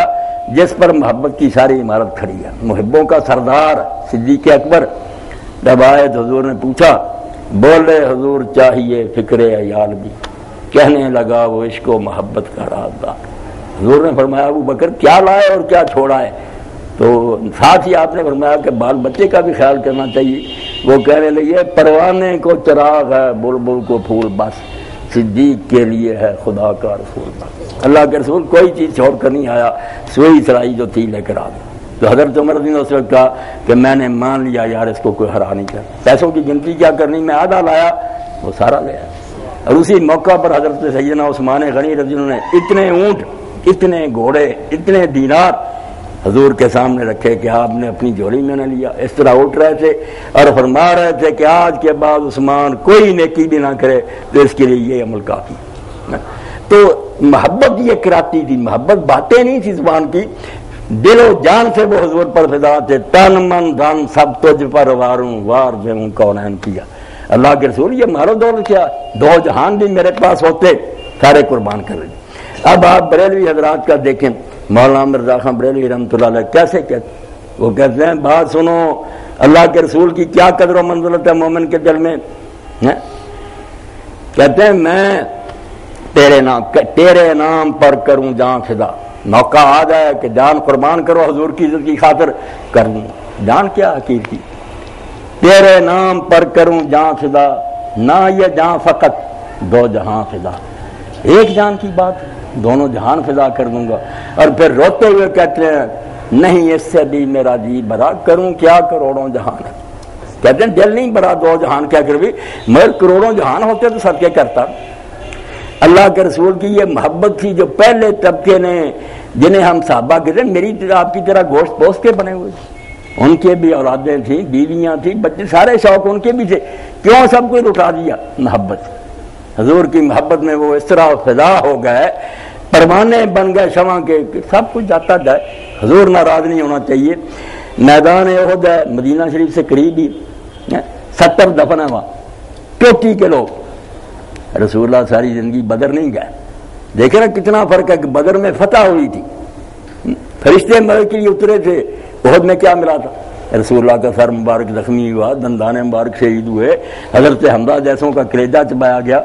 جس پر محبت کی ساری عمارت کھڑی ہے، محبوں کا سردار صدیق اکبر۔ جب آئے تو حضور نے پوچھا، بولے حضور چاہیے فکر عیال بھی، کہنے لگا وہ عشق و محبت کا رازدار۔ حضور نے فرمایا ابو بکر کیا لائے اور کیا چھوڑا ہے؟ تو ساتھ ہی آپ نے فرمایا کہ بال بچے کا بھی خیال کرنا چاہیے، وہ کہنے لگے پروانے کو چراغ ہے بلبل کو پھول بس، صدیق کے لیے ہے خدا کا رسول بس۔ اللہ کے رسول کوئی چیز چھوڑ کر نہیں آیا، سوئی سرائی جو تھی لے کر آ گیا۔ تو حضرت عمر نے اس وقت کہا کہ میں نے مان لیا یار اس کو کوئی ہرا نہیں کر، پیسوں کی گنتی کیا کرنی، میں آدھا لایا وہ سارا گیا۔ اور اسی موقع پر حضرت سیدنا عثمان غنی رضی اللہ عنہ نے اتنے اونٹ، اتنے گھوڑے، اتنے دینار حضور کے سامنے رکھے کہ آپ نے اپنی جوڑی میں نہ لیا، اس طرح اٹھ رہے تھے اور فرما رہے تھے کہ آج کے بعد عثمان کوئی نیکی بھی نہ کرے تو اس کے لیے یہ عمل کافی۔ تو محبت یہ کراتی تھی، محبت باتیں نہیں تھی زبان کی، دل و جان سے وہ حضور پر فدا تھے، تن من دھن سب تجھ پر واروں وار جو کونین کیا۔ اللہ کے رسول یہ مارو دولت کیا، دو جہان بھی میرے پاس ہوتے سارے قربان کر رہے۔ اب آپ بریلوی حضرات کا دیکھیں، مولانا مرزا خان بریلوی رحمۃ اللہ علیہ کیسے کہتے، وہ کہتے ہیں بات سنو اللہ کے رسول کی کیا قدر و منزلت ہے مومن کے دل میں، کہتے ہیں میں تیرے نام پر کروں جان فدا، موقع آ جائے کہ جان قربان کرو حضور کی عزت کی خاطر کر دوں، جان کیا حقیر کی، تیرے نام پر کروں جان فدا، نہ یہ جان فقط دو جہاں فدا، ایک جان کی بات دونوں جہان فدا کر دوں گا۔ اور پھر روتے ہوئے کہتے ہیں نہیں اس سے بھی میرا جی برا، کروں کیا کروڑوں جہان ہے، کہتے ہیں دل نہیں برا دو جہان کیا کر بھی، مگر کروڑوں جہان ہوتے تو صدقے کرتا۔ اللہ کے رسول کی یہ محبت تھی جو پہلے طبقے نے، جنہیں ہم صحابہ کہتے ہیں میری آپ کی طرح گوشت پوست کے بنے ہوئے، ان کے بھی اولادیں تھیں، بیویاں تھیں، بچے، سارے شوق ان کے بھی تھے، کیوں سب کو لٹا دیا؟ محبت، حضور کی محبت میں وہ اس طرح فدا ہو گئے، پروانے بن گئے شمع کے، سب کچھ جاتا جائے، حضور ناراض نہیں ہونا چاہیے۔ میدان احد ہے مدینہ شریف سے قریب ہی، 70 دفن ہے وہاں، چوٹی کے لوگ، رسول اللہ ساری زندگی بدر نہیں گئے، دیکھیں نا کتنا فرق ہے کہ بدر میں فتح ہوئی تھی، فرشتے مدد کے لیے اترے تھے، احد میں کیا ملا تھا؟ رسول اللہ کا سر مبارک زخمی ہوا، دندان مبارک شہید ہوئے، حضرت حمزہ جیسوں کا کلیجہ چبایا گیا،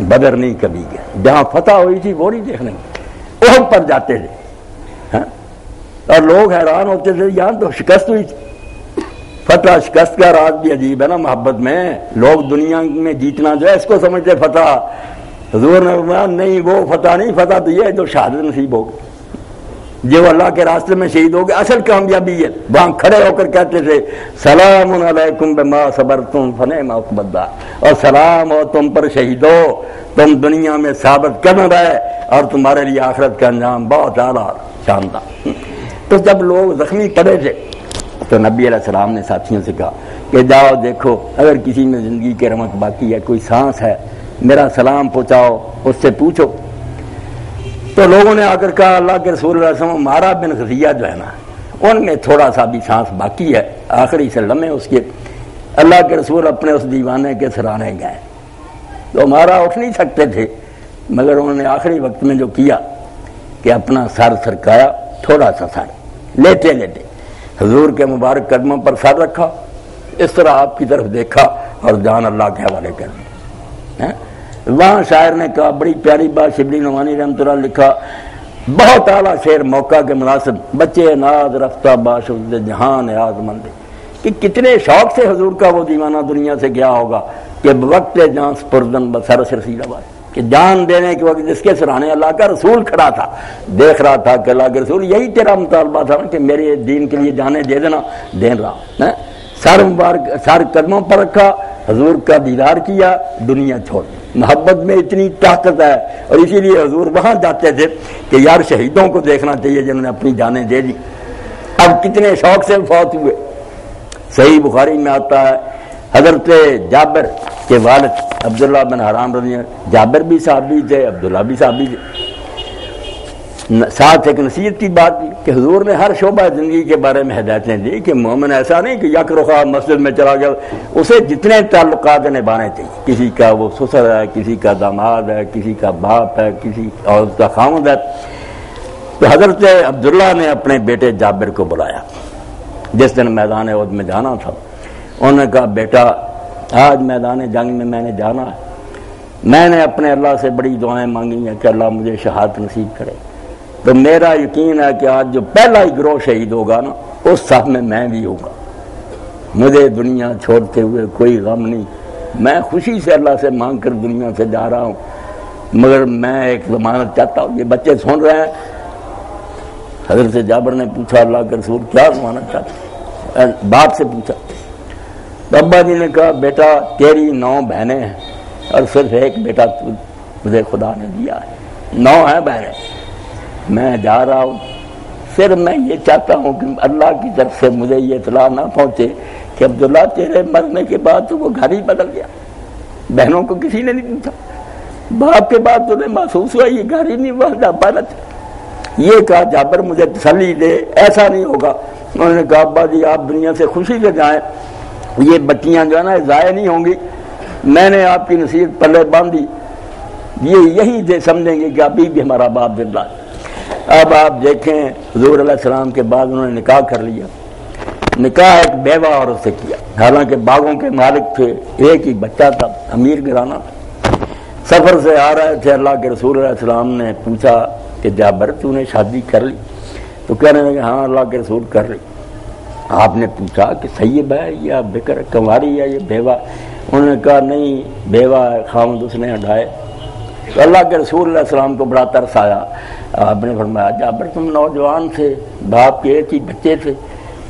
بدر نہیں کبھی گیا، جہاں فتح ہوئی تھی وہ نہیں دیکھنے، احد پر جاتے تھے، اور لوگ حیران ہوتے تھے یہاں تو شکست ہوئی تھی۔ فتح شکست کا راز بھی عجیب ہے نا محبت میں، لوگ دنیا میں جیتنا جو ہے اس کو سمجھتے فتح، حضور نے فرمایا نہیں وہ فتح نہیں، فتح تو یہ ہے جو شہادت نصیب ہوگی، جو اللہ کے راستے میں شہید ہو گئے، اصل کامیابی ہے۔ وہاں کھڑے ہو کر کہتے تھے سلام علیکم بما صبرتم فنعم عقبی الدار، اور سلام ہو تم پر شہیدو، تم دنیا میں ثابت قدم رہے اور تمہارے لیے آخرت کا انجام بہت اعلیٰ شاندار۔ تو جب لوگ زخمی پڑے تھے تو نبی علیہ السلام نے ساتھیوں سے کہا کہ جاؤ دیکھو اگر کسی میں زندگی کے رمق باقی ہے، کوئی سانس ہے، میرا سلام پہنچاؤ، اس سے پوچھو۔ تو لوگوں نے آ کر کہا اللہ کے رسول اللہ علیہ وسلم مارا بن غزیہ جو ہے نا ان میں تھوڑا سا بھی سانس باقی ہے، آخری سے لمحے اس کے۔ اللہ کے رسول اپنے اس دیوانے کے سرانے گئے، تو مارا اٹھ نہیں سکتے تھے، مگر انہوں نے آخری وقت میں جو کیا کہ اپنا سر سرکایا، تھوڑا سا سر لیٹے لیٹے حضور کے مبارک قدموں پر سر رکھا، اس طرح آپ کی طرف دیکھا اور جان اللہ کے حوالے کر دی۔ وہاں شاعر نے کہا بڑی پیاری بات، شبلی نعمانی رحمۃ اللہ لکھا، بہت اعلیٰ شعر موقع کے مناسب، بچے ناز رفتہ باشد جہان یاد مند، کہ کتنے شوق سے حضور کا وہ دیوانہ دنیا سے گیا ہوگا کہ وقت جان سپردن بسر رسید آباد، کہ جان دینے کے وقت جس کے سرانے اللہ کا رسول کھڑا تھا، دیکھ رہا تھا کہ اللہ کے رسول یہی تیرا مطالبہ تھا کہ میرے دین کے لیے جانے دے دینا، دے رہا، سر مبارک سر قدموں پر رکھا، حضور کا دیدار کیا، دنیا چھوڑ۔ محبت میں اتنی طاقت ہے، اور اسی لیے حضور وہاں جاتے تھے کہ یار شہیدوں کو دیکھنا چاہیے جنہوں نے اپنی جانیں دے دی، اب کتنے شوق سے فوت ہوئے۔ صحیح بخاری میں آتا ہے حضرت جابر کے والد عبداللہ بن حرام رضی اللہ، جابر بھی صحابی تھے، عبداللہ بھی صحابی تھے، ساتھ ایک نصیحت کی بات کی کہ حضور نے ہر شعبہ زندگی کے بارے میں ہدایتیں دی کہ مومن ایسا نہیں کہ یک رخا مسجد میں چلا گیا، اسے جتنے تعلقات نبھانے چاہیے، کسی کا وہ سسر ہے، کسی کا داماد ہے، کسی کا باپ ہے، کسی عورت کا خاوند ہے۔ تو حضرت عبداللہ نے اپنے بیٹے جابر کو بلایا جس دن میدان احد میں جانا تھا، انہوں نے کہا بیٹا آج میدان جنگ میں میں نے جانا ہے، میں نے اپنے اللہ سے بڑی دعائیں مانگی ہیں کہ اللہ مجھے شہادت نصیب کرے، تو میرا یقین ہے کہ آج جو پہلا ہی گروہ شہید ہوگا نا اس صف میں بھی ہوں گا، مجھے دنیا چھوڑتے ہوئے کوئی غم نہیں، میں خوشی سے اللہ سے مانگ کر دنیا سے جا رہا ہوں، مگر میں ایک ضمانت چاہتا ہوں۔ یہ بچے سن رہے ہیں۔ حضرت جابر نے پوچھا اللہ کے رسول کیا ضمانت چاہتے ہیں؟ باپ سے پوچھا تو ابا جی نے کہا بیٹا تیری 9 بہنیں ہیں اور صرف ایک بیٹا تجھے خدا نے دیا ہے، 9 ہیں بہنیں، میں جا رہا ہوں، صرف میں یہ چاہتا ہوں کہ اللہ کی طرف سے مجھے یہ اطلاع نہ پہنچے کہ عبداللہ تیرے مرنے کے بعد تو وہ گھر ہی بدل گیا، بہنوں کو کسی نے نہیں پوچھا، باپ کے بعد تمہیں محسوس ہوا یہ گھر ہی نہیں ہوا بنت۔ یہ کہا جابر مجھے تسلی دے، ایسا نہیں ہوگا۔ انہوں نے کہا ابا جی آپ دنیا سے خوشی سے جائیں، یہ بچیاں جو ہے نا ضائع نہیں ہوں گی، میں نے آپ کی نصیحت پلے باندھی، یہ یہی دے سمجھیں گے کہ ابھی بھی ہمارا باپ زندہ ہے۔ اب آپ دیکھیں حضور علیہ السلام کے بعد انہوں نے نکاح کر لیا، نکاح ایک بیوہ عورت سے کیا، حالانکہ باغوں کے مالک تھے، ایک ہی بچہ تھا، امیر گھرانہ تھا۔ سفر سے آ رہے تھے، اللہ کے رسول علیہ السلام نے پوچھا کہ جابر تو نے شادی کر لی؟ تو کہنے لگے ہاں اللہ کے رسول کر لی۔ آپ نے پوچھا کہ سیب ہے یا بکر کنواری ہے یہ بیوہ؟ انہوں نے کہا نہیں بیوہ ہے، خامد اس نے ہٹائے۔ تو اللہ کے رسول علیہ السلام کو بڑا ترس آیا، آپ نے فرمایا جابر تم نوجوان تھے، باپ کے ایک ہی بچے تھے،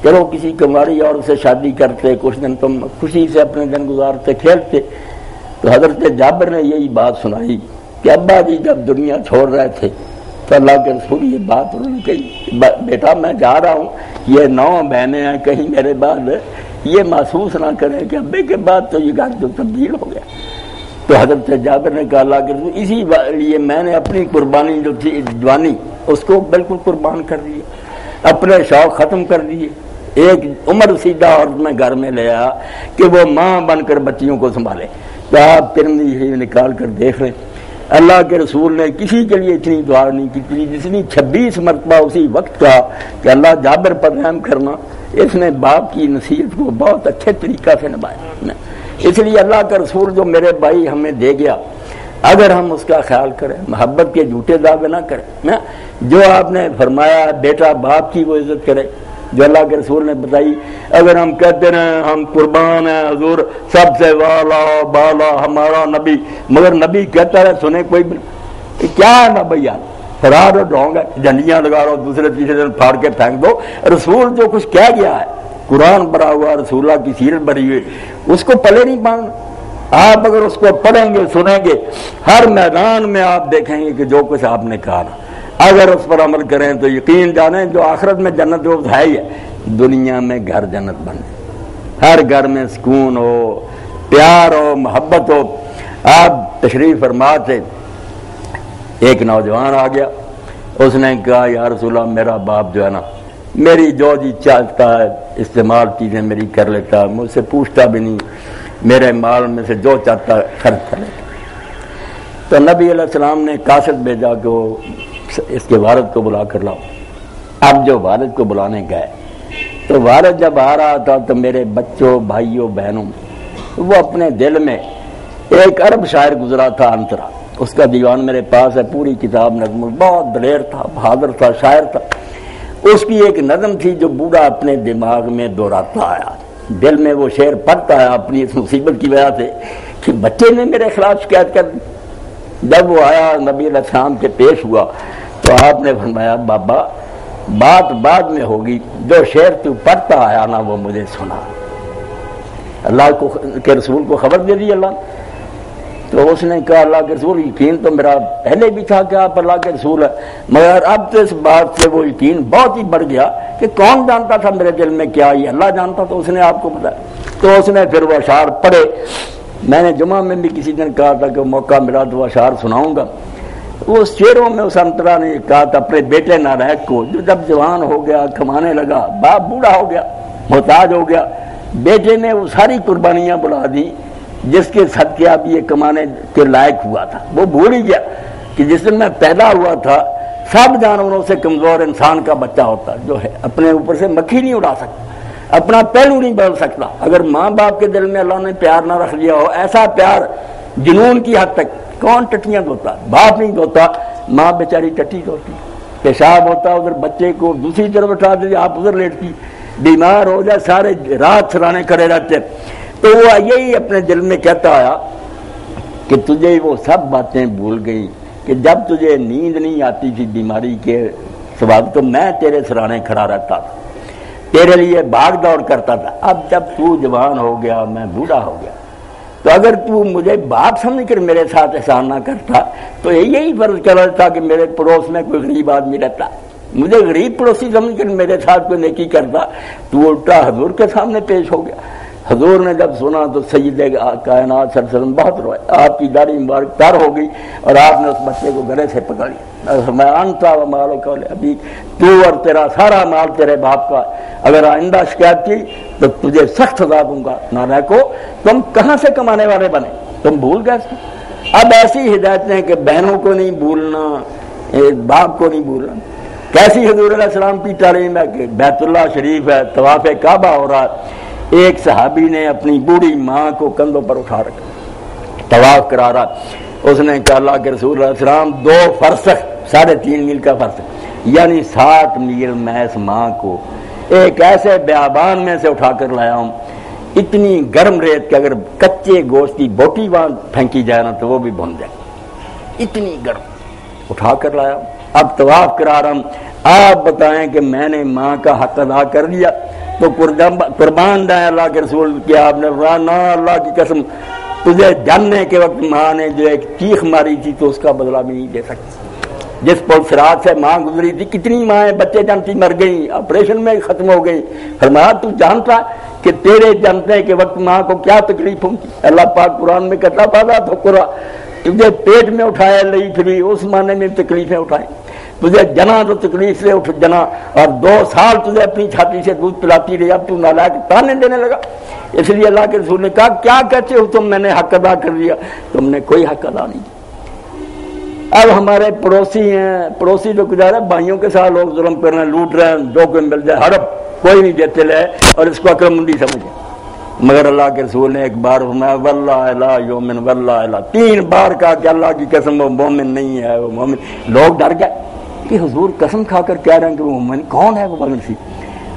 چلو کسی کنواری اور سے شادی کرتے، کچھ دن تم خوشی سے اپنے دن گزارتے کھیلتے۔ تو حضرت جابر نے یہی بات سنائی کہ ابا جی جب دنیا چھوڑ رہے تھے تو اللہ کے رسول یہ بات انہوں نے کہی بیٹا میں جا رہا ہوں، یہ 9 بہنیں ہیں، کہیں میرے بعد یہ محسوس نہ کریں کہ ابے کے بعد تو یہ گھر جو تبدیل ہو گیا۔ تو حضرت جابر نے کہا اللہ کے رسول اسی لیے میں نے اپنی قربانی جو تھی جوانی اس کو بالکل قربان کر دی، اپنے شوق ختم کر دیے، ایک عمر سیدھا عورت میں گھر میں لے آیا کہ وہ ماں بن کر بچیوں کو سنبھالے۔ تو آپ ترمذی نکال کر دیکھ لیں اللہ کے رسول نے کسی کے لیے اتنی دعا نہیں کی جتنی 26 مرتبہ اسی وقت کہا کہ اللہ جابر پر رحم کرنا۔ اس نے باپ کی نصیحت کو بہت اچھے طریقہ سے نبھایا۔ اس لیے اللہ کا رسول جو میرے بھائی ہمیں دے گیا اگر ہم اس کا خیال کریں، محبت کے جھوٹے دعوے نہ کریں، جو آپ نے فرمایا بیٹا باپ کی وہ عزت کرے، جو اللہ کے رسول نے بتائی، اگر ہم کہتے رہے ہم قربان ہیں حضور سب سے والا بالا ہمارا نبی، مگر نبی کہتا ہے سنے کوئی بھی کیا ہے نا بھیا فرار اور ڈھونگ ہے، جھنڈیاں لگا رہو دوسرے تیسرے دن پھاڑ کے پھینک دو۔ رسول جو کچھ کہہ گیا ہے، قرآن بھرا ہوا، رسول اللہ کی سیرت بھری ہوئی، اس کو پلے نہیں باندھنا۔ آپ اگر اس کو پڑھیں گے سنیں گے ہر میدان میں آپ دیکھیں گے کہ جو کچھ آپ نے کہا نا اگر اس پر عمل کریں تو یقین جانیں جو آخرت میں جنت وہ ہے ہی ہے، دنیا میں گھر جنت بن جائے، ہر گھر میں سکون ہو، پیار ہو، محبت ہو۔ آپ تشریف فرما تھے، ایک نوجوان آ گیا، اس نے کہا یا رسول اللہ میرا باپ جو ہے نا میری جو جی چاہتا ہے استعمال چیزیں میری کر لیتا، مجھ سے پوچھتا بھی نہیں، میرے مال میں سے جو چاہتا ہے خرچ کر لیتا۔ تو نبی علیہ السلام نے قاصد بھیجا کہ وہ اس کے والد کو بلا کر لاؤ۔ اب جو والد کو بلانے گئے تو والد جب آ رہا تھا تو میرے بچوں بھائیوں بہنوں وہ اپنے دل میں ایک عرب شاعر گزرا تھا انترا، اس کا دیوان میرے پاس ہے، پوری کتاب نظم، بہت دلیر تھا، بہادر تھا، شاعر تھا۔ اس کی ایک نظم تھی جو بوڑھا اپنے دماغ میں دہراتا آیا، دل میں وہ شعر پڑھتا ہے اپنی اس مصیبت کی وجہ سے کہ بچے نے میرے خلاف شکایت کر دی۔ جب وہ آیا نبی علیہ السلام کے پیش ہوا تو آپ نے فرمایا بابا بات بعد میں ہوگی، جو شعر تو پڑھتا آیا نا وہ مجھے سنا۔ اللہ کے رسول کو خبر دے دی اللہ، تو اس نے کہا اللہ کے رسول یقین تو میرا پہلے بھی تھا کہ آپ اللہ کے رسول ہے، مگر اب تو اس بات سے وہ یقین بہت ہی بڑھ گیا کہ کون جانتا تھا میرے دل میں کیا، یہ اللہ جانتا، تو اس نے آپ کو بتایا۔ تو اس نے پھر وہ اشعار پڑھے، میں نے جمعہ میں بھی کسی دن کہا تھا کہ موقع ملا تو وہ اشعار سناؤں گا۔ اس شعروں میں اس انترا نے کہا تھا اپنے بیٹے نارائق کو جو جب جوان ہو گیا کمانے لگا، باپ بوڑھا ہو گیا محتاج ہو گیا، بیٹے نے وہ ساری قربانیاں بلا دی جس کے صدقے اب یہ کمانے کے لائق ہوا تھا۔ وہ بھول ہی گیا کہ جس دن میں پیدا ہوا تھا سب جانوروں سے کمزور انسان کا بچہ ہوتا جو ہے اپنے اوپر سے مکھی نہیں اڑا سکتا، اپنا پہلو نہیں بدل سکتا۔ اگر ماں باپ کے دل میں اللہ نے پیار نہ رکھ لیا ہو، ایسا پیار جنون کی حد تک، کون ٹٹیاں دھوتا؟ باپ نہیں دھوتا، ماں بیچاری ٹٹی دھوتی، پیشاب ہوتا ادھر بچے کو دوسری طرف اٹھا دیتی، آپ ادھر لیٹتی، بیمار ہو جائے سارے رات سرانے کھڑے رہتے. تو وہ یہی اپنے دل میں کہتا آیا کہ تجھے وہ سب باتیں بھول گئی کہ جب تجھے نیند نہیں آتی تھی بیماری کے سبب تو میں تیرے سرانے کھڑا رہتا تھا, تیرے لیے بھاگ دوڑ کرتا تھا. اب جب تو جوان ہو گیا, میں بوڑھا ہو گیا, تو اگر تو مجھے باپ سمجھ کر میرے ساتھ احسان نہ کرتا تو یہی فرض کر تھا کہ میرے پڑوس میں کوئی غریب آدمی رہتا, مجھے غریب پڑوسی سمجھ کر میرے ساتھ کوئی نیکی کرتا. تو الٹا حضور کے سامنے پیش ہو گیا. حضور نے جب سنا تو سید کائنات صلی اللہ علیہ وسلم بہت روئے. آپ کی داڑھی مبارک تر ہو گئی اور آپ نے اس بچے کو گلے سے پکڑ لیا. میں انتا و مالو کا ابھی تو اور تیرا سارا مال تیرے باپ کا, اگر آئندہ شکایت کی تو تجھے سخت سزا دوں گا. نانا کو تم کہاں سے کمانے والے بنے, تم بھول گئے. اب ایسی ہدایتیں ہیں کہ بہنوں کو نہیں بھولنا, باپ کو نہیں بھولنا. کیسی حضور علیہ السلام کی تعلیم ہے کہ بیت اللہ شریف ہے, طواف کعبہ ہو رہا ہے, ایک صحابی نے اپنی بوڑھی ماں کو کندھوں پر اٹھا رکھا, طواف کرا رہا. اس نے کہا اللہ کے رسول علیہ السلام 2 فرسخ 3.5 میل کا فرسخ یعنی 60 میل میں اس ماں کو ایک ایسے بیابان میں سے اٹھا کر لایا ہوں, اتنی گرم ریت کہ اگر کچے گوشت کی بوٹی وہاں پھینکی جائے نا تو وہ بھی بن جائے, اتنی گرم اٹھا کر لایا ہوں. اب طواف کرا رہا ہوں, آپ بتائیں کہ میں نے ماں کا حق ادا کر دیا تو قربان جائیں اللہ کے رسول کیا آپ نے نہ اللہ کی قسم تجھے جاننے کے وقت ماں نے جو ایک چیخ ماری تھی تو اس کا بدلہ بھی نہیں دے سکتی. جس پل صراط سے ماں گزری تھی, کتنی مائیں بچے جانتی مر گئی, آپریشن میں ختم ہو گئی. فرمایا تو جانتا کہ تیرے جاننے کے وقت ماں کو کیا تکلیف ہوگی. اللہ پاک قرآن میں کہتا پادا تو قرآن تجھے پیٹ میں اٹھایا لئی پھر اس معنی میں تکلیفیں اٹھائیں, تجھے جنا تو تکلیف سے اٹھ جنا, اور 2 سال تجھے اپنی چھاتی سے دودھ پلاتی رہی, اب تو نالائق تانے دینے لگا. اس لیے اللہ کے رسول نے کہا کیا کہتے ہو تم, میں نے حق ادا کر دیا, تم نے کوئی حق ادا نہیں. اب ہمارے پڑوسی ہیں, پڑوسی جو گزارے بھائیوں کے ساتھ لوگ ظلم کر رہے ہیں, لوٹ رہے ہیں, جو کوئی مل جائے ہڑپ کوئی نہیں دیتے لے اور اس کو عقل مندی سمجھے. مگر اللہ کے رسول نے ایک بار فرمایا واللہ لا یؤمن واللہ لا, 3 بار کہا کہ اللہ کی قسم وہ مومن نہیں ہے, وہ مومن. لوگ ڈر گئے کہ حضور قسم کھا کر کہہ رہے ہیں کہ وہ مومن کون ہے, وہ مومن سی.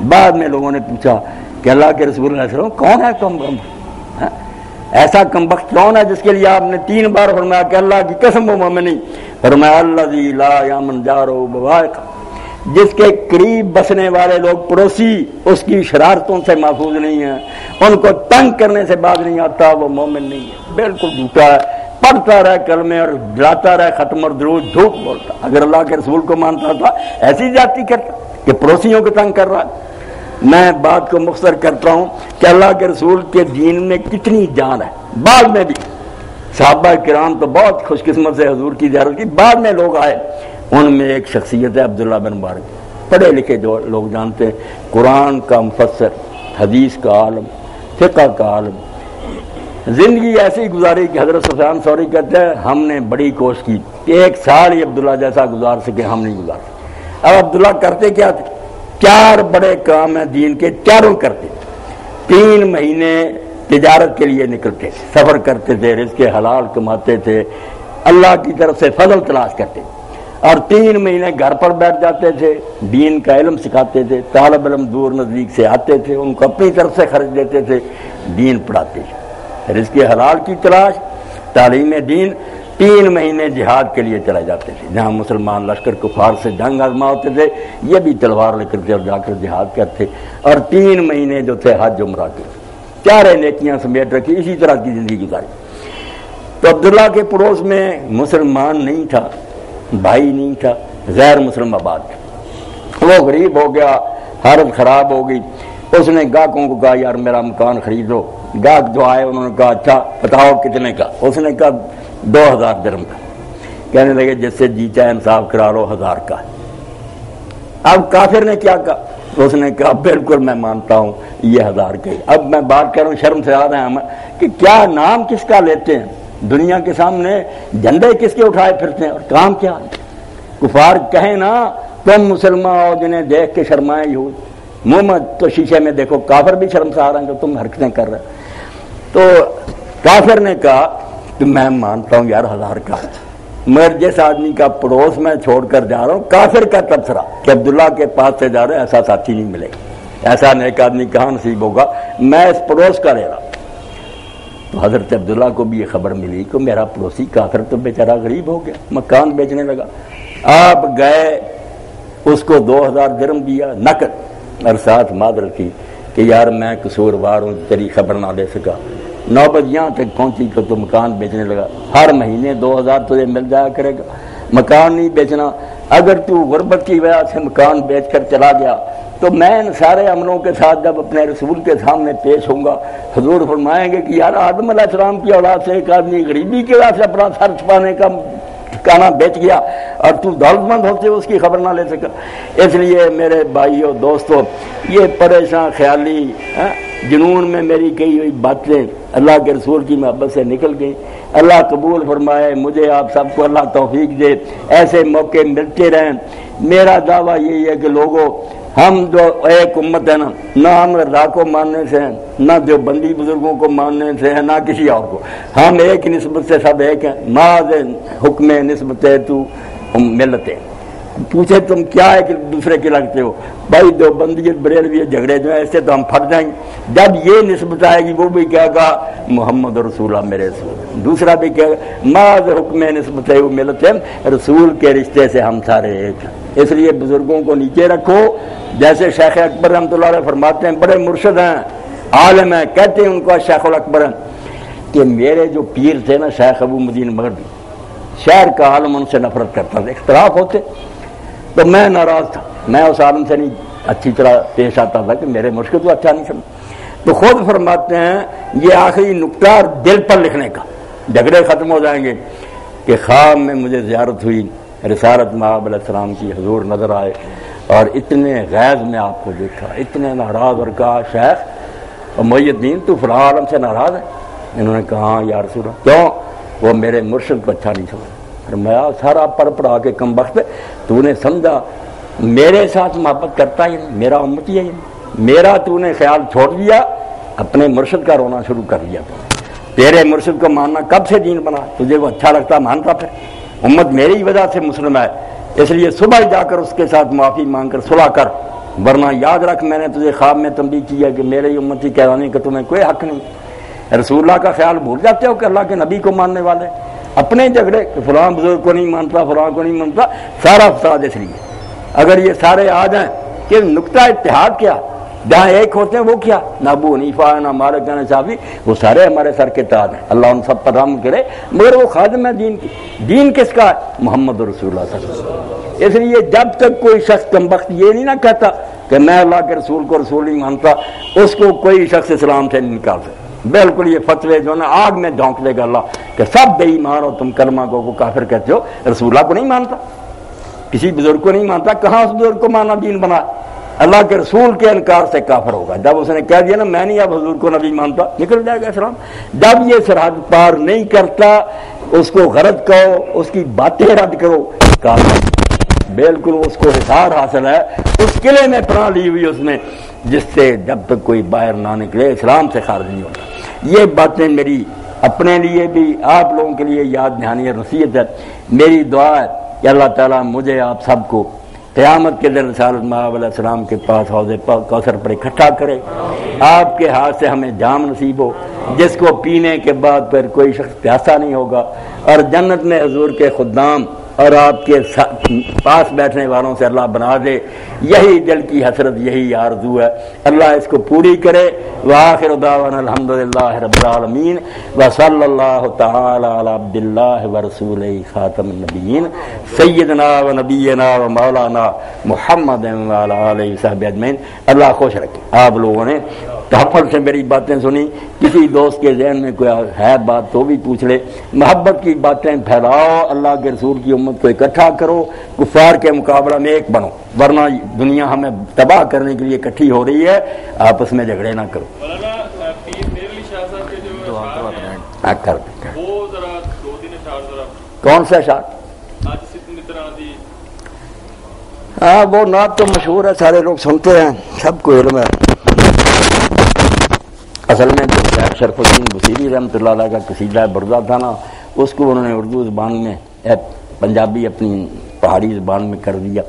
بعد میں لوگوں نے پوچھا کہ اللہ کے رسول علیہ السلام کون ہے کم ایسا کمبخت کون ہے جس کے لیے آپ نے 3 بار فرمایا کہ اللہ کی قسم وہ مومن نہیں. فرمایا الذی لا یامن جارو بوائق, جس کے قریب بسنے والے لوگ پڑوسی اس کی شرارتوں سے محفوظ نہیں ہیں, ان کو تنگ کرنے سے باز نہیں آتا, وہ مومن نہیں ہے. بالکل جھوٹا ہے, پڑھتا رہے کلمے اور جلاتا رہے ختم اور درود, جھوٹ بولتا. اگر اللہ کے رسول کو مانتا تھا ایسی جاتی کرتا کہ پڑوسیوں کو تنگ کر رہا ہے. میں بات کو مختصر کرتا ہوں کہ اللہ کے رسول کے دین میں کتنی جان ہے. بعد میں بھی صحابہ کرام تو بہت خوش قسمت سے حضور کی زیارت کی, بعد میں لوگ آئے, ان میں ایک شخصیت ہے عبداللہ بن مبارک, پڑھے لکھے جو لوگ جانتے ہیں, قرآن کا مفسر, حدیث کا عالم, فقہ کا عالم. زندگی ایسی گزاری کہ حضرت سفیان ثوری کہتے ہیں ہم نے بڑی کوشش کی کہ 1 سال ہی عبداللہ جیسا گزار سکے, ہم نہیں گزار سکے. اب عبداللہ کرتے کیا تھے, 4 بڑے کام ہیں دین کے, چاروں کرتے. 3 مہینے تجارت کے لیے نکلتے تھے, سفر کرتے تھے, رزق حلال کماتے تھے, اللہ کی طرف سے فضل تلاش کرتے, اور 3 مہینے گھر پر بیٹھ جاتے تھے, دین کا علم سکھاتے تھے. طالب علم دور نزدیک سے آتے تھے, ان کو اپنی طرف سے خرچ دیتے تھے, دین پڑھاتے تھے. رزق حلال کی تلاش, تعلیم دین. 3 مہینے جہاد کے لیے چلے جاتے تھے, جہاں مسلمان لشکر کفار سے جنگ آزما ہوتے تھے, یہ بھی تلوار لے کر اور جا کر جہاد کرتے. اور 3 مہینے جو تھے حج عمرہ کے, 4 نیکیاں سمیٹ رکھی, اسی طرح کی زندگی گزاری. تو عبداللہ کے پڑوس میں مسلمان نہیں تھا, بھائی نہیں تھا, غیر مسلم آباد تھا. وہ غریب ہو گیا, حالت خراب ہو گئی. اس نے گاہکوں کو کہا یار میرا مکان خریدو. گاہک جو آئے انہوں نے کہا اچھا بتاؤ کتنے کا. اس نے کہا 2000 درہم کا. کہنے لگے جس سے جی چاہے انصاف کرا لو, 1000 کا. اب کافر نے کیا کہا, اس نے کہا بالکل میں مانتا ہوں یہ 1000 کے. اب میں بات کر رہا ہوں, شرم سے آ رہے ہیں ہم کہ کیا نام کس کا لیتے ہیں, دنیا کے سامنے جھنڈے کس کے اٹھائے پھرتے ہیں, اور کام کیا ہے. کفار کہیں نا تم مسلمان ہو, جنہیں دیکھ کے شرمائے یہود, محمد تو شیشے میں دیکھو. کافر بھی شرم سے آ رہے ہیں کہ تم حرکتیں کر رہے. تو کافر نے کہا کہ میں مانتا ہوں یار 1000 کا, مگر جس آدمی کا پڑوس میں چھوڑ کر جا رہا ہوں, کافر کا تبصرہ کہ عبداللہ کے پاس سے جا رہے ایسا ساتھی نہیں ملے گا. ایسا نیک آدمی کہاں نصیب ہوگا؟ میں اس پڑوس کا رہ رہا. تو حضرت عبداللہ کو بھی یہ خبر ملی کہ میرا پڑوسی کافر تو بیچارہ غریب ہو گیا، مکان بیچنے لگا. آپ گئے، اس کو 2000 درہم دیا نقد اور ساتھ معذرت کی کہ یار میں قصوروار ہوں، تیری خبر نہ لے سکا. نوبت یہاں تک پہنچی کہ تو مکان بیچنے لگا. ہر مہینے 2000 تجھے مل جایا کرے گا، مکان نہیں بیچنا. اگر تو غربت کی وجہ سے مکان بیچ کر چلا گیا تو میں ان سارے عملوں کے ساتھ جب اپنے رسول کے سامنے پیش ہوں گا، حضور فرمائیں گے کہ یار آدم علیہ السلام کی اولاد سے ایک آدمی غریبی کی وجہ سے اپنا سر چھپانے کا ٹھکانہ بیچ گیا اور تو دولت مند ہوتے اس کی خبر نہ لے سکا. اس لیے میرے بھائیو دوستو، یہ پریشان خیالی جنون میں میری کہی ہوئی باتیں اللہ کے رسول کی محبت سے نکل گئی. اللہ قبول فرمائے، مجھے آپ سب کو اللہ توفیق دے، ایسے موقع ملتے رہیں. میرا دعویٰ یہی ہے کہ لوگوں، ہم جو ایک امت ہے نا، نہ ہم رضا کو ماننے سے ہیں، نہ دیوبندی بزرگوں کو ماننے سے ہیں، نہ کسی اور کو. ہم ایک نسبت سے سب ایک ہیں. ماذ حکم نسبت تو ملتے. پوچھے تم کیا ہے کہ دوسرے کے لگتے ہو؟ بھائی دیوبندی بریلوی جھگڑے جو ہیں ایسے تو ہم پھٹ جائیں گے. جب یہ نسبت آئے گی وہ بھی کہے گا محمد رسول اللہ میرے رسول، دوسرا بھی کہے گا ماذ حکم نسبت ہے وہ ملتے ہیں، رسول کے رشتے سے ہم سارے ایک ہیں. اس لیے بزرگوں کو نیچے رکھو. جیسے شیخ اکبر رحمۃ اللہ علیہ فرماتے ہیں، بڑے مرشد ہیں، عالم ہیں، کہتے ہیں ان کو شیخ الاکبر ہیں کہ میرے جو پیر تھے نا شیخ ابو مدین مغربی، شہر کا عالم ان سے نفرت کرتا تھا، اختلاف ہوتے تو میں ناراض تھا. میں اس عالم سے نہیں اچھی طرح پیش آتا تھا کہ میرے مرشد تو اچھا نہیں سمجھ. تو خود فرماتے ہیں یہ آخری نقطہ دل پر لکھنے کا، جھگڑے ختم ہو جائیں گے کہ خواب میں مجھے زیارت ہوئی رسالت مآب علیہ السلام کی، حضور نظر آئے اور اتنے غیظ میں آپ کو دیکھا، اتنے ناراض، اور کہا شیخ اور محی الدین تو فلاں عالم سے ناراض ہے؟ انہوں نے کہا ہاں یا رسول اللہ. کیوں؟ وہ میرے مرشد کو اچھا نہیں سمجھا. فرمایا سارا پڑھ پڑھا کے کم وقت تو نے سمجھا میرے ساتھ محبت کرتا ہی نہیں، میرا امتی ہے، میرا تو نے خیال چھوڑ دیا، اپنے مرشد کا رونا شروع کر دیا. تیرے مرشد کو ماننا کب سے دین بنا؟ تجھے وہ اچھا لگتا مانتا پھر. امت میری وجہ سے مسلم ہے، اس لیے صبح ہی جا کر اس کے ساتھ معافی مانگ کر صلح کر، ورنہ یاد رکھ میں نے تجھے خواب میں تنبیہ کیا کہ میرے امتی کہلانے کا تمہیں کوئی حق نہیں. رسول اللہ کا خیال بھول جاتے ہو کہ اللہ کے نبی کو ماننے والے اپنے جھگڑے کہ فلاں بزرگ کو نہیں مانتا، فلاں کو نہیں مانتا، سارا فساد. اس لیے اگر یہ سارے آ جائیں کہ نقطہ اتحاد کیا، جہاں ایک ہوتے ہیں وہ کیا، نہ ابو حنیفہ نہ مالک نہ شافعی، وہ سارے ہمارے سر کے تاج ہیں، اللہ ان سب پر رحم کرے. مگر وہ خادم ہے دین کی. دین کس کا ہے؟ محمد رسول اللہ صلی اللہ علیہ وسلم. اس لیے جب تک کوئی شخص کم وقت یہ نہیں نہ کہتا کہ میں اللہ کے رسول کو رسول نہیں مانتا، اس کو کوئی شخص اسلام سے نہیں نکال سکتا. بالکل یہ فتوے جو نا آگ میں جھونک دے گا اللہ کہ سب بے ایمان ہو تم، کلمہ کو کافر کہتے ہو، رسول اللہ کو نہیں مانتا، کسی بزرگ کو نہیں مانتا. کہاں اس بزرگ کو مانا دین بنا؟ اللہ کے رسول کے انکار سے کافر ہوگا. جب اس نے کہہ دیا نا میں نہیں اب حضور کو نبی مانتا، نکل جائے گا اسلام. جب یہ سرحد پار نہیں کرتا، اس کو غرض کہو، اس کی باتیں رد کرو، کافر. بالکل اس کو حصار حاصل ہے، اس قلعے میں پناہ لی ہوئی اس نے، جس سے جب تک کوئی باہر نہ نکلے اسلام سے خارج نہیں ہوتا. یہ باتیں میری اپنے لیے بھی، آپ لوگوں کے لیے یاد دہانی اور نصیحت ہے. میری دعا ہے کہ اللہ تعالیٰ مجھے آپ سب کو قیامت کے دن رسالت مآب علیہ السلام کے پاس حوض کوثر پر اکٹھا کرے. آپ کے ہاتھ سے ہمیں جام نصیب ہو جس کو پینے کے بعد پھر کوئی شخص پیاسا نہیں ہوگا، اور جنت میں حضور کے خدام اور آپ کے پاس بیٹھنے والوں سے اللہ بنا دے. یہی دل کی حسرت، یہی آرزو ہے. اللہ اس کو پوری کرے. وآخر دعوانا الحمدللہ رب العالمین وصلی اللہ تعالی علی عبد اللہ ورسولہ خاتم النبیین سیدنا و نبینا و مولانا محمد وعلی آلہ وصحبہ اجمعین. اللہ خوش رکھے. آپ لوگوں نے تحفظ سے میری باتیں سنی. کسی دوست کے ذہن میں کوئی ہے بات تو بھی پوچھ لے. محبت کی باتیں پھیلاؤ، اللہ کے رسول کی امت کو اکٹھا کرو، کفار کے مقابلہ میں ایک بنو، ورنہ دنیا ہمیں تباہ کرنے کے لیے اکٹھی ہو رہی ہے. آپس میں جھگڑے نہ کرو. کون سا اشعار؟ ہاں وہ نعت تو مشہور ہے، سارے لوگ سنتے ہیں، سب کو علم ہے. اصل میں جو شرف الدین بصیری رحمۃ اللہ علیہ کا قصیدہ بردہ تھا نا، اس کو انہوں نے اردو زبان میں پنجابی اپنی پہاڑی زبان میں کر دیا.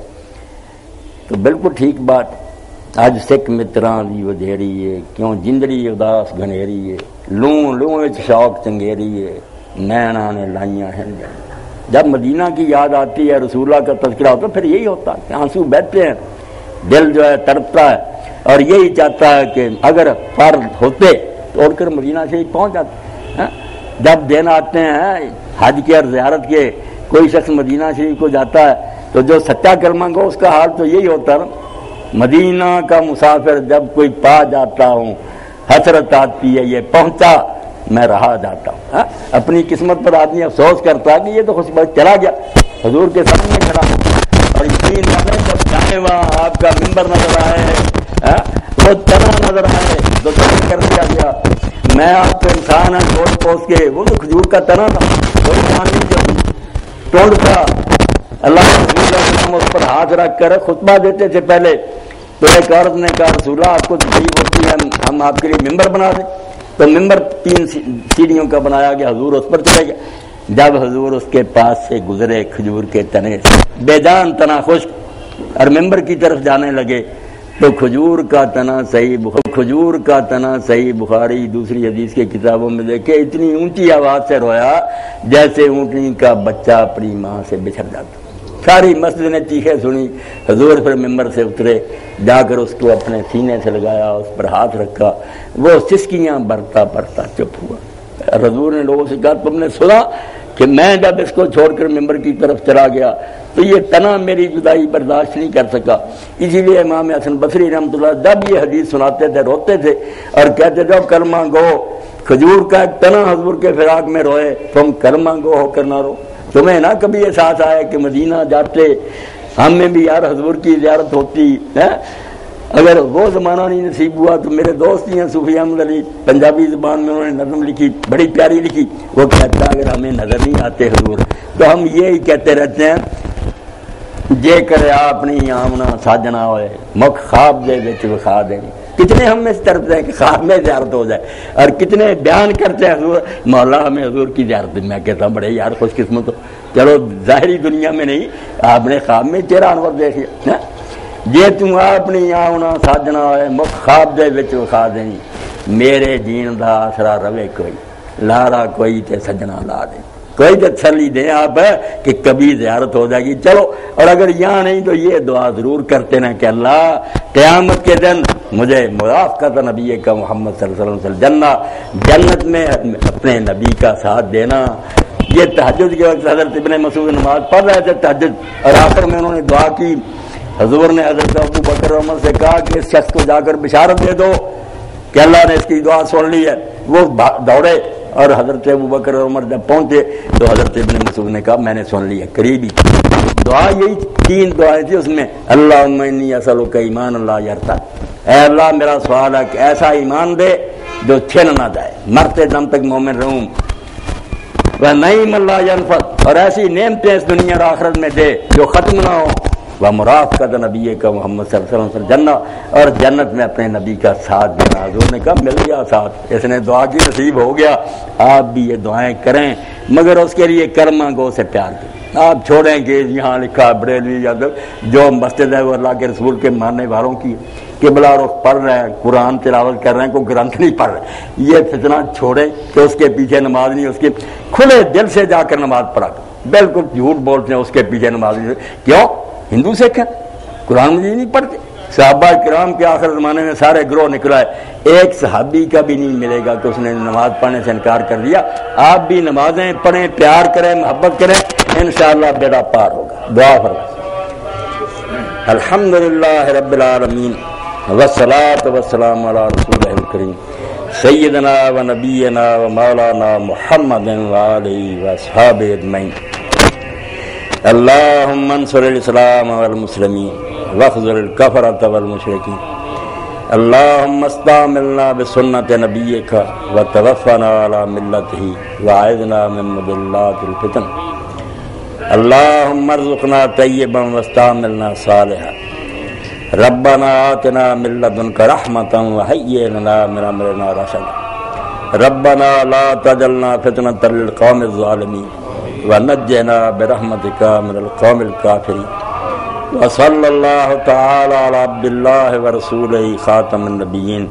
تو بالکل ٹھیک بات. اج سکھ متراں دی ودھیری ہے، کیوں جندڑی اداس گھنیری ہے، لوں لوں وچ شوق چنگیری ہے، نینا نے لائیاں ہیں۔ جب مدینہ کی یاد آتی ہے، رسول اللہ کا تذکرہ ہوتا ہے، پھر یہی ہوتا ہے کہ آنسو بہتے ہیں، دل جو ہے تڑپتا ہے اور یہی چاہتا ہے کہ اگر فرض ہوتے تو اڑ کر مدینہ سے ہی پہنچ جاتے۔ جب دن آتے ہیں حج کے اور زیارت کے، کوئی شخص مدینہ شریف کو جاتا ہے تو جو سچا کلمہ گو اس کا حال تو یہی ہوتا ہے، مدینہ کا مسافر جب کوئی پا جاتا ہوں حسرت آتی ہے، یہ پہنچا میں رہا جاتا ہوں۔ اپنی قسمت پر آدمی افسوس کرتا ہے کہ یہ تو خوش بخت چلا گیا، حضور کے سامنے کھڑا، اور یقین مانے جب جانے وہاں آپ کا ممبر نظر آئے، وہ تنا نظر آئے تو کر دیا گیا، میں آپ کو انسان ہے گوشت پوس کے، وہ تو کھجور کا تنا تھا، کوئی پانی جو ٹونڈ تھا۔ اللہ وسلم اس پر ہاتھ رکھ کر خطبہ دیتے تھے پہلے، تو ایک عورت نے کہا رسول اللہ آپ کو تکلیف ہوتی ہے، ہم آپ کے لیے ممبر بنا دیں، تو ممبر 3 سیڑھیوں کا بنایا گیا، حضور اس پر چلے گئے۔ جب حضور اس کے پاس سے گزرے کھجور کے تنے سے، بے جان تنا خشک، اور ممبر کی طرف جانے لگے تو کھجور کا تنا صحیح بخاری دوسری حدیث کے کتابوں میں دیکھے اتنی اونچی آواز سے رویا جیسے اونٹنی کا بچہ اپنی ماں سے بچھڑ جاتا۔ ساری مسجد نے چیخیں سنی، حضور پھر ممبر سے اترے، جا کر اس کو اپنے سینے سے لگایا، اس پر ہاتھ رکھا، وہ سسکیاں برتا برتا چپ ہوا۔ حضور نے لوگوں سے کہا تم نے سنا کہ میں جب اس کو چھوڑ کر ممبر کی طرف چلا گیا تو یہ تنا میری جدائی برداشت نہیں کر سکا، اسی لیے امام حسن بصری رحمۃ اللہ جب یہ حدیث سناتے تھے روتے تھے اور کہتے تھے کلمہ گو، کھجور کا ایک تنا حضور کے فراق میں روئے، تم کلمہ گو ہو کر نہ رو۔ تمہیں نہ کبھی احساس آیا کہ مدینہ جاتے ہمیں بھی یار حضور کی زیارت ہوتی ہے؟ اگر وہ زمانہ نہیں نصیب ہوا تو میرے دوست ہی ہیں صوفی احمد علی، پنجابی زبان میں انہوں نے نظم لکھی بڑی پیاری لکھی، وہ کہتا اگر ہمیں نظر نہیں آتے حضور تو ہم یہی کہتے رہتے ہیں جے کرے اپنی آمنا ساجنا ہوئے مکھ خواب دے وچ وکھا دے۔ کتنے ہم میں تڑپتے ہیں کہ خواب میں زیارت ہو جائے، اور کتنے بیان کرتے ہیں حضور مولا ہمیں حضور کی زیارت۔ میں کہتا ہوں بڑے یار خوش قسمت ہو، چلو ظاہری دنیا میں نہیں، آپ نے خواب میں چہرہ انور دیکھا، جے تم اپنی آمنا ساجنا ہوئے مکھ خواب دے وچ وکھا دیں، میرے جین دا آسرا روے کوئی لارا کوئی تے سجنا لا دے، کوئی تسلی دیں آپ کہ کبھی زیارت ہو جائے گی۔ چلو، اور اگر یہاں نہیں تو یہ دعا ضرور کرتے نا کہ اللہ قیامت کے دن مجھے معاف کر نبی کا محمد صلی اللہ علیہ وسلم جنت میں اپنے نبی کا ساتھ دینا۔ یہ تہجد کے وقت حضرت ابن مسعود نماز پڑھ رہے تھے تہجد، اور آخر میں انہوں نے دعا کی، حضور نے حضرت ابو بکر عمر سے کہا کہ اس شخص کو جا کر بشارت دے دو کہ اللہ نے اس کی دعا سن لی ہے۔ وہ دوڑے اور حضرت ابو بکر عمر جب پہنچے تو حضرت ابن مسعود نے کہا میں نے سن لیا، قریبی دعا یہی 3 دعائیں تھی اس میں، اللہم انی اسألک ایمان لا یرتد، اے اللہ میرا سوال ہے کہ ایسا ایمان دے جو چھن نہ جائے، مرتے دم تک مومن رہوں، وَنَعِیمًا لَا يَنفَدُ، اور ایسی نعمتیں اس دنیا اور آخرت میں دے جو ختم نہ ہو، وَمُرَافَقَةَ نبی کا محمد صلی اللہ علیہ وسلم جنت، اور جنت میں اپنے نبی کا ساتھ دینا۔ حضور نے کہا مل گیا ساتھ، اس نے دعا کی نصیب ہو گیا۔ آپ بھی یہ دعائیں کریں مگر اس کے لیے کلمہ گو سے پیار کریں۔ آپ چھوڑیں کہ یہاں لکھا بریلوی یا جو مسجد ہے وہ اللہ کے رسول کے ماننے والوں کی، قبلہ رخ پڑھ رہے ہیں، قرآن تلاوت کر رہے ہیں، کوئی گرنتھ نہیں پڑھ رہے، یہ فتنہ چھوڑیں کہ اس کے پیچھے نماز نہیں، اس کے کھلے دل سے جا کر نماز پڑھا کر، بالکل جھوٹ بولتے ہیں اس کے پیچھے نماز نہیں۔ کیوں؟ ہندو سکھ ہیں، قرآن مجید نہیں پڑھتے۔ صحابہ کرام کے آخر زمانے میں سارے گروہ نکلا ہے، ایک صحابی کا بھی نہیں ملے گا کہ اس نے نماز پڑھنے سے انکار کر دیا۔ آپ بھی نمازیں پڑھیں، پیار کریں، محبت کریں، انشاءاللہ بیڑا پار ہوگا۔ دعا فرمائیں۔ الحمدللہ رب العالمین والصلاة والسلام علی رسولہ الکریم سیدنا و نبینا و مولانا محمد وآلہ واصحابہ اجمعین۔ اللہم انصر الاسلام والمسلمین واخذل الکفرۃ والمشرکین، اللہم استعملنا بسنت نبیک وتوفنا علی ملتہ واعذنا من مضلات الفتن، اللہم ارزقنا طیبا واستعملنا صالحا، ربنا آتنا من لدنک رحمتا وہیئ لنا من امرنا رشدا، ربنا لا تجعلنا فتنة للقوم الظالمین ونجنا برحمتک من القوم الکافرین، وصلی اللہ تعالی علی عبد اللہ ورسولہ خاتم النبیین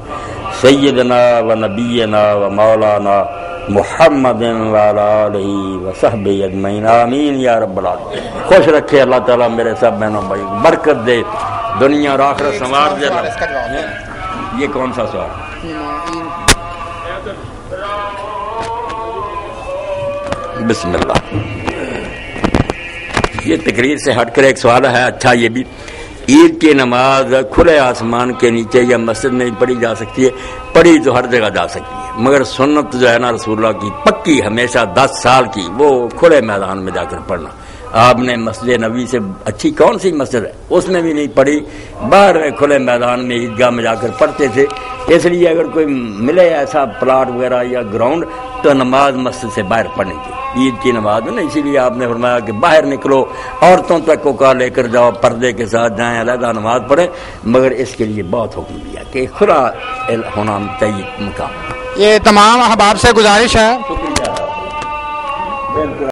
سیدنا و نبینا و مولانا محمد وعلی آلہ وصحبہ اجمعین آمین یا رب العالمین۔ خوش رکھے اللہ تعالیٰ میرے سب بہنوں بھائی، برکت دے، دنیا اور آخرت سنوار دے۔ یہ کون سا سوال؟ بسم اللہ۔ یہ تقریر سے ہٹ کر ایک سوال ہے، اچھا یہ بھی، عید کی نماز کھلے آسمان کے نیچے یا مسجد میں پڑھی جا سکتی ہے؟ پڑھی تو ہر جگہ جا سکتی ہے، مگر سنت جو ہے نا رسول اللہ کی پکی ہمیشہ 10 سال کی، وہ کھلے میدان میں جا کر پڑھنا۔ آپ نے مسجد نبوی سے اچھی کون سی مسجد ہے اس میں بھی نہیں پڑھی، باہر کھلے میدان میں عیدگاہ میں جا کر پڑھتے تھے۔ اس لیے اگر کوئی ملے ایسا پلاٹ وغیرہ یا گراؤنڈ تو نماز مسجد سے باہر پڑھنی تھی، عید کی نماز میں نا۔ اسی لیے آپ نے فرمایا کہ باہر نکلو، عورتوں تک کو کا لے کر جاؤ، پردے کے ساتھ جائیں، علیحدہ نماز پڑھیں، مگر اس کے لیے بہت حکم دیا کہ کھلا ہونا چاہیے مقام۔ یہ تمام احباب سے گزارش ہے۔ شکریہ، بالکل۔